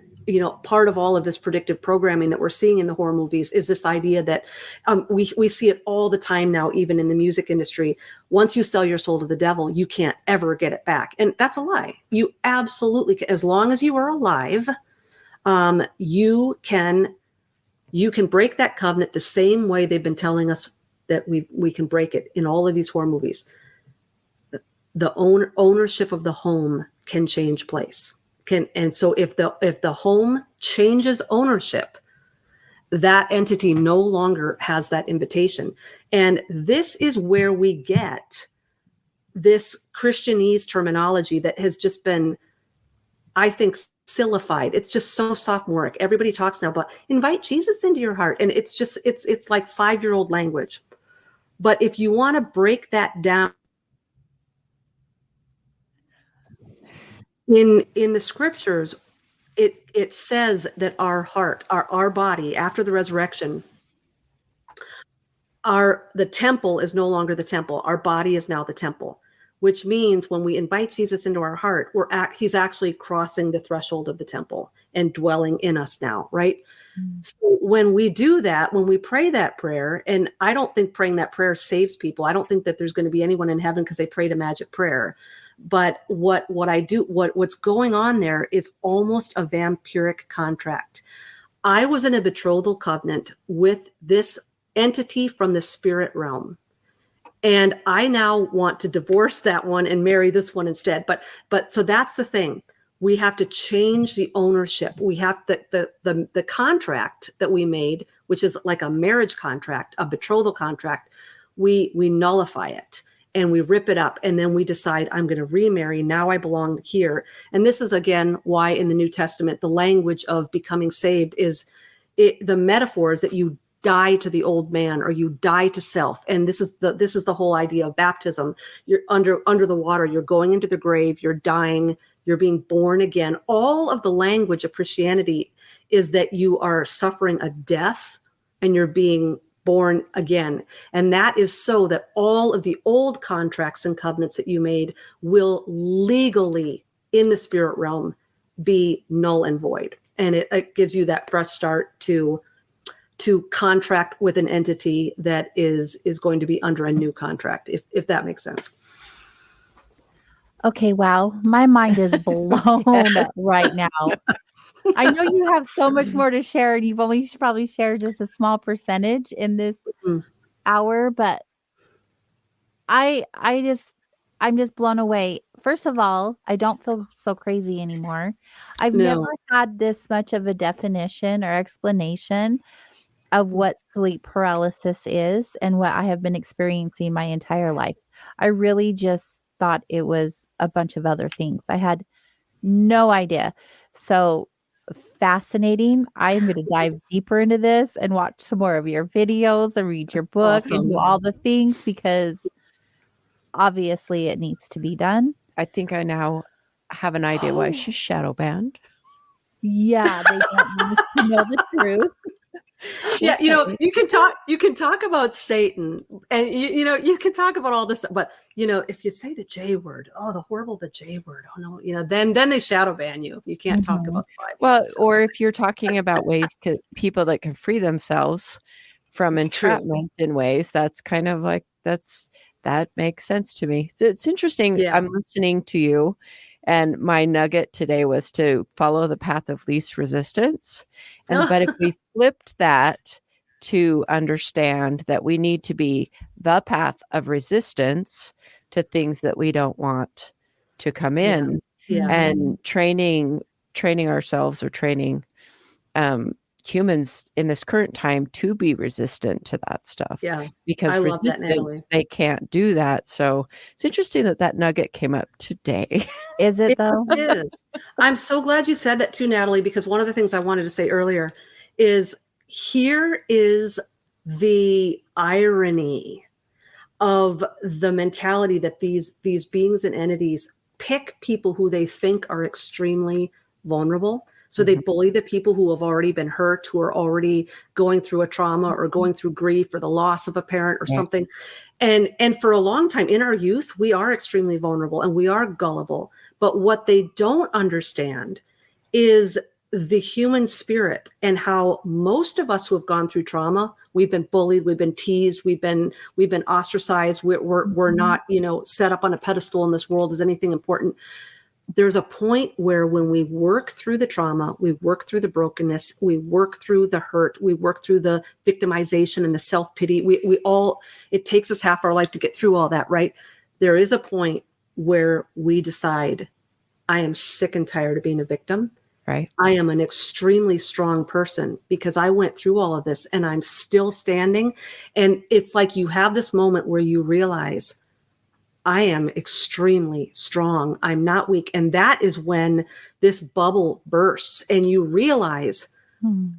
part of all of this predictive programming that we're seeing in the horror movies is this idea that we see it all the time now, even in the music industry. Once you sell your soul to the devil, you can't ever get it back. And that's a lie. You absolutely can. As long as you are alive, you can break that covenant the same way they've been telling us that we can break it in all of these horror movies. The ownership of the home can change place. And so if the home changes ownership, that entity no longer has that invitation. And this is where we get this Christianese terminology that has just been, I think, sillified. It's just so sophomoric. Everybody talks now about invite Jesus into your heart. And it's just, it's like 5-year-old language. But if you want to break that down in the scriptures, it says that our heart, our body after the resurrection, the temple is no longer the temple. Our body is now the temple, which means when we invite Jesus into our heart, he's actually crossing the threshold of the temple and dwelling in us now, right? So when we do that, when we pray that prayer, and I don't think praying that prayer saves people. I don't think that there's going to be anyone in heaven because they prayed a magic prayer. But what's going on there is almost a vampiric contract. I was in a betrothal covenant with this entity from the spirit realm. And I now want to divorce that one and marry this one instead. But so that's the thing. We have to change the ownership. We have the contract that we made, which is like a marriage contract, a betrothal contract. We nullify it and we rip it up. And then we decide, I'm going to remarry. Now I belong here. And this is, again, why in the New Testament, the language of becoming saved is the metaphors that you die to the old man or you die to self. And this is the whole idea of baptism. You're under the water, you're going into the grave, you're dying, you're being born again. All of the language of Christianity is that you are suffering a death and you're being born again. And that is so that all of the old contracts and covenants that you made will legally in the spirit realm be null and void. And it gives you that fresh start to contract with an entity that is going to be under a new contract, if that makes sense. Okay, wow. My mind is blown right now. I know you have so much more to share, and you've only probably shared just a small percentage in this hour, but I'm just blown away. First of all, I don't feel so crazy anymore. I've never had this much of a definition or explanation of what sleep paralysis is and what I have been experiencing my entire life. I really just thought it was a bunch of other things. I had no idea. So fascinating. I'm going to dive deeper into this and watch some more of your videos and read your book and do all the things because obviously it needs to be done. I think I now have an idea why she's shadow banned. Yeah, they don't want us to know the truth. Yeah, you can talk about Satan and you can talk about all this, but if you say the J word, the J word, then they shadow ban you. You can't talk about the Bible. Well, or if you're talking about ways people that can free themselves from entrapment in ways, that's kind of like that makes sense to me. So it's interesting. Yeah. I'm listening to you. And my nugget today was to follow the path of least resistance. But if we flipped that to understand that we need to be the path of resistance to things that we don't want to come in, and training ourselves or training humans in this current time to be resistant to that stuff. Yeah. Because resistance, they can't do that. So it's interesting that nugget came up today. Is it though? It is. I'm so glad you said that too, Natalie, because one of the things I wanted to say earlier is here is the irony of the mentality that these beings and entities pick people who they think are extremely vulnerable. So they bully the people who have already been hurt, who are already going through a trauma or going through grief or the loss of a parent or something. And for a long time in our youth, we are extremely vulnerable and we are gullible. But what they don't understand is the human spirit and how most of us who have gone through trauma, we've been bullied, we've been teased, we've been ostracized. We're not, set up on a pedestal in this world as anything important. There's a point where when we work through the trauma, we work through the brokenness, we work through the hurt, we work through the victimization and the self-pity. It takes us half our life to get through all that, right? There is a point where we decide, I am sick and tired of being a victim. Right. I am an extremely strong person because I went through all of this and I'm still standing. And it's like you have this moment where you realize I am extremely strong. I'm not weak. And that is when this bubble bursts and you realize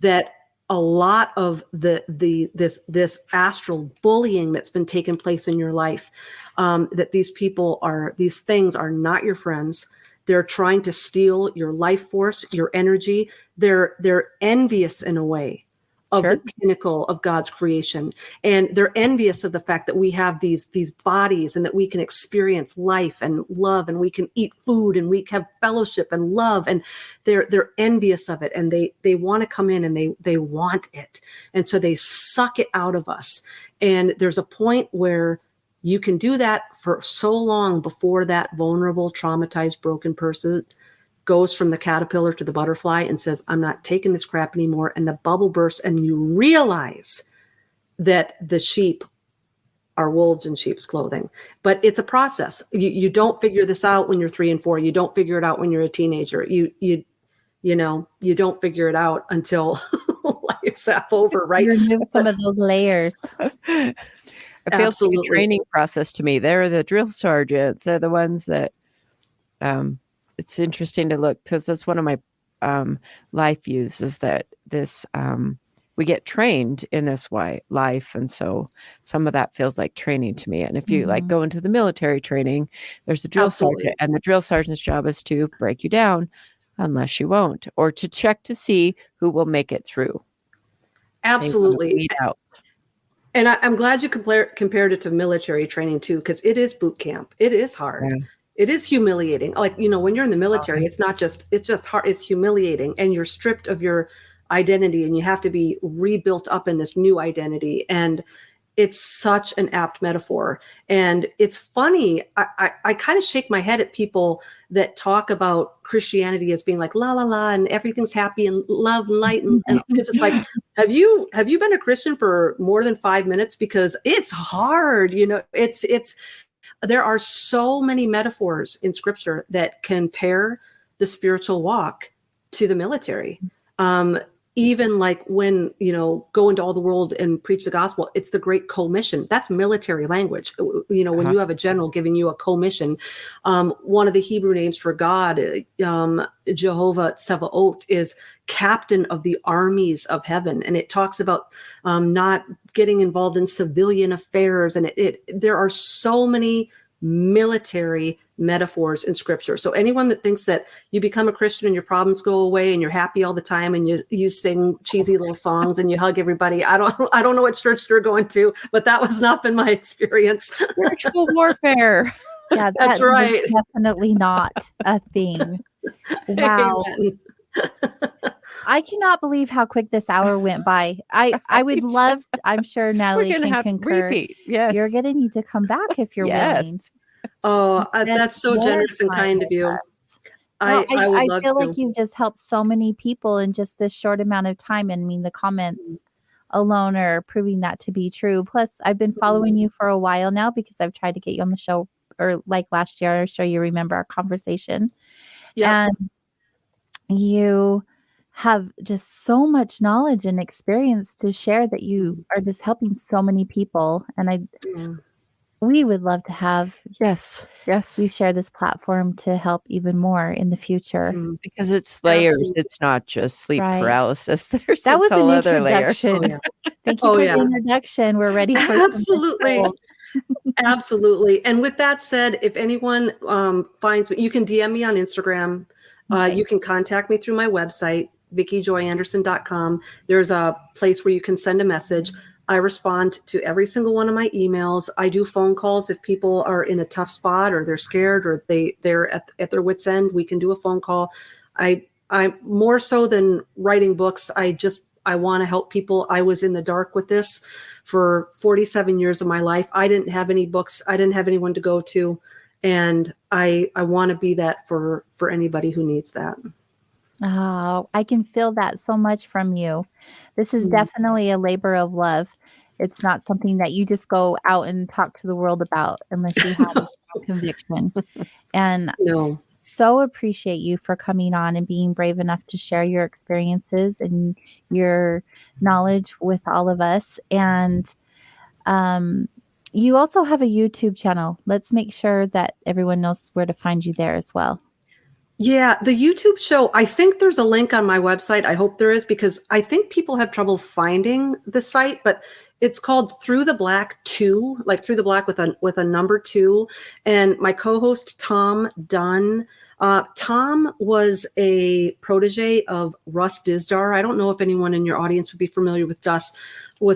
that a lot of this astral bullying that's been taking place in your life, that these things are not your friends. They're trying to steal your life force, your energy. They're envious in a way of the pinnacle of God's creation. And they're envious of the fact that we have these bodies and that we can experience life and love and we can eat food and we have fellowship and love. And they're envious of it. And they want to come in and they want it. And so they suck it out of us. And there's a point where you can do that for so long before that vulnerable, traumatized, broken person goes from the caterpillar to the butterfly and says, I'm not taking this crap anymore. And the bubble bursts and you realize that the sheep are wolves in sheep's clothing. But it's a process. You don't figure this out when you're 3 and 4. You don't figure it out when you're a teenager. You don't figure it out until life's half over, right? You remove some of those layers. It feels like a training process to me. They're the drill sergeants. They're the ones that it's interesting to look, because that's one of my life views, is that this we get trained in this life. And so some of that feels like training to me. And if you like go into the military training, there's a drill sergeant, and the drill sergeant's job is to break you down unless you won't, or to check to see who will make it through. Absolutely. And I'm glad you compared it to military training too, because it is boot camp. It is hard. Yeah. It is humiliating. Like, when you're in the military, it's just hard. It's humiliating, and you're stripped of your identity and you have to be rebuilt up in this new identity. And it's such an apt metaphor. And it's funny. I kind of shake my head at people that talk about Christianity as being like, la, la, la, and everything's happy and love and light. And because it's like, have you been a Christian for more than 5 minutes? Because it's hard, there are so many metaphors in scripture that compare the spiritual walk to the military. Even like when, go into all the world and preach the gospel, it's the great commission. That's military language. When you have a general giving you a commission, one of the Hebrew names for God, Jehovah Tsevaot, is captain of the armies of heaven. And it talks about not getting involved in civilian affairs. And there are so many military metaphors in scripture. So anyone that thinks that you become a Christian and your problems go away and you're happy all the time and you sing cheesy little songs and you hug everybody, I don't know what church you're going to, but that was not been my experience. Spiritual warfare. Yeah, that's right. Definitely not a thing. Wow. I cannot believe how quick this hour went by. I would love, I'm sure Natalie can concur. Yes. You're going to need to come back if you're willing. Oh, that's so generous and kind of you. I feel like you've just helped so many people in just this short amount of time. And I mean, the comments alone are proving that to be true. Plus, I've been following you for a while now because I've tried to get you on the show, or like last year, I'm sure you remember our conversation. Yeah. And you have just so much knowledge and experience to share that you are just helping so many people. And we would love to have you share this platform to help even more in the future. Because it's layers. Absolutely. It's not just sleep paralysis. There's that was an other introduction. Layer. Thank you for the introduction. We're ready for absolutely. Absolutely. And with that said, if anyone finds me, you can DM me on Instagram. You can contact me through my website, VickiJoyAnderson.com. There's a place where you can send a message. I respond to every single one of my emails. I do phone calls if people are in a tough spot or they're scared or they're at their wit's end. We can do a phone call. I more so than writing books, I want to help people. I was in the dark with this for 47 years of my life. I didn't have any books. I didn't have anyone to go to. And I want to be that for anybody who needs that. Oh, I can feel that so much from you. This is definitely a labor of love. It's not something that you just go out and talk to the world about unless you have a conviction. And so appreciate you for coming on and being brave enough to share your experiences and your knowledge with all of us. And you also have a YouTube channel. Let's make sure that everyone knows where to find you there as well. Yeah, the YouTube show, I think there's a link on my website. I hope there is, because I think people have trouble finding the site, but it's called Through the Black 2, like Through the Black with a number 2. And my co-host, Tom Dunn, Tom was a protege of Russ Dizdar. I don't know if anyone in your audience would be familiar with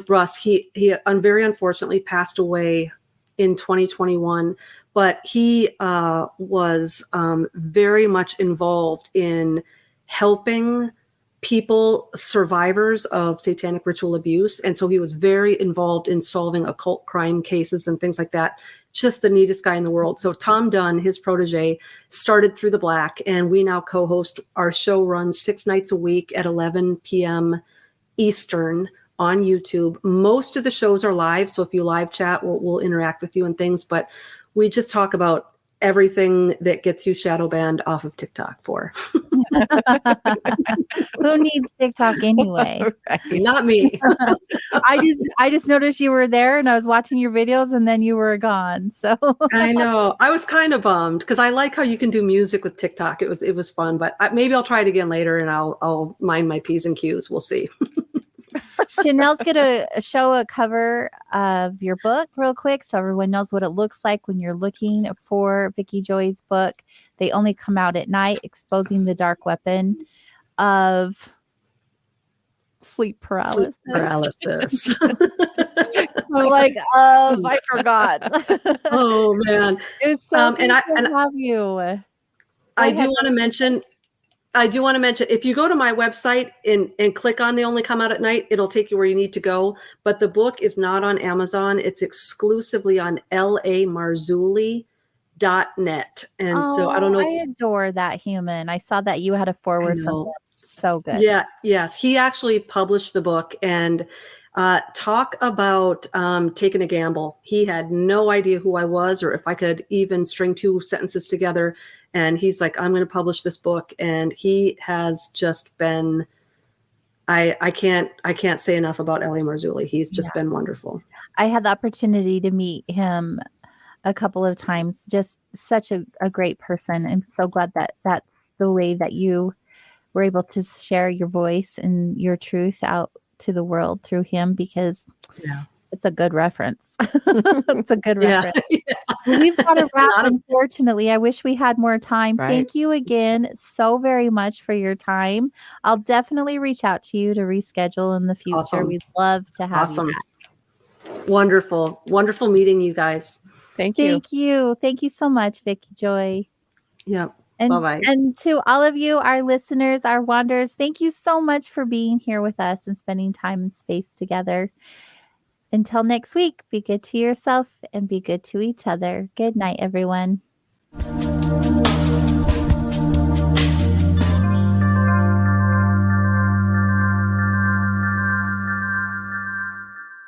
Russ. He very unfortunately passed away in 2021, but he was very much involved in helping people, survivors of satanic ritual abuse. And so he was very involved in solving occult crime cases and things like that. Just the neatest guy in the world. So Tom Dunn, his protege, started Through the Black, and we now co-host. Our show runs 6 nights a week at 11 p.m. Eastern on YouTube. Most of the shows are live, so if you live chat, we'll interact with you and things, but we just talk about everything that gets you shadow banned off of TikTok for. Who needs TikTok anyway? Right. Not me. I just noticed you were there, and I was watching your videos, and then you were gone. So I know. I was kind of bummed because I like how you can do music with TikTok. It was fun, but maybe I'll try it again later, and I'll mind my P's and Q's. We'll see. Chanel's gonna show a cover of your book real quick so everyone knows what it looks like when you're looking for Vicki Joy's book. They only come out at night, exposing the dark weapon of sleep paralysis. I'm like, I forgot. Oh man. It's so good to have you. I do want to mention, if you go to my website and click on They Only Come Out at Night, it'll take you where you need to go. But the book is not on Amazon. It's exclusively on lamarzulli.net. And so I don't know. I adore that human. I saw that you had a forward from him. So good. Yeah. Yes. He actually published the book, and talk about taking a gamble. He had no idea who I was or if I could even string 2 sentences together. And he's like, I'm going to publish this book. And he has just been, I can't say enough about L.A. Marzulli. He's just been wonderful. I had the opportunity to meet him a couple of times. Just such a great person. I'm so glad that that's the way that you were able to share your voice and your truth out to the world through him, because it's a good reference. It's a good reference. Yeah. We've got to wrap, unfortunately. I wish we had more time. Right. Thank you again so very much for your time. I'll definitely reach out to you to reschedule in the future. Awesome. We'd love to have you back. Wonderful. Wonderful meeting you guys. Thank you. Thank you. Thank you so much, Vicki Joy. Yeah. Bye-bye. And to all of you, our listeners, our wanderers, thank you so much for being here with us and spending time and space together. Until next week, be good to yourself and be good to each other. Good night, everyone.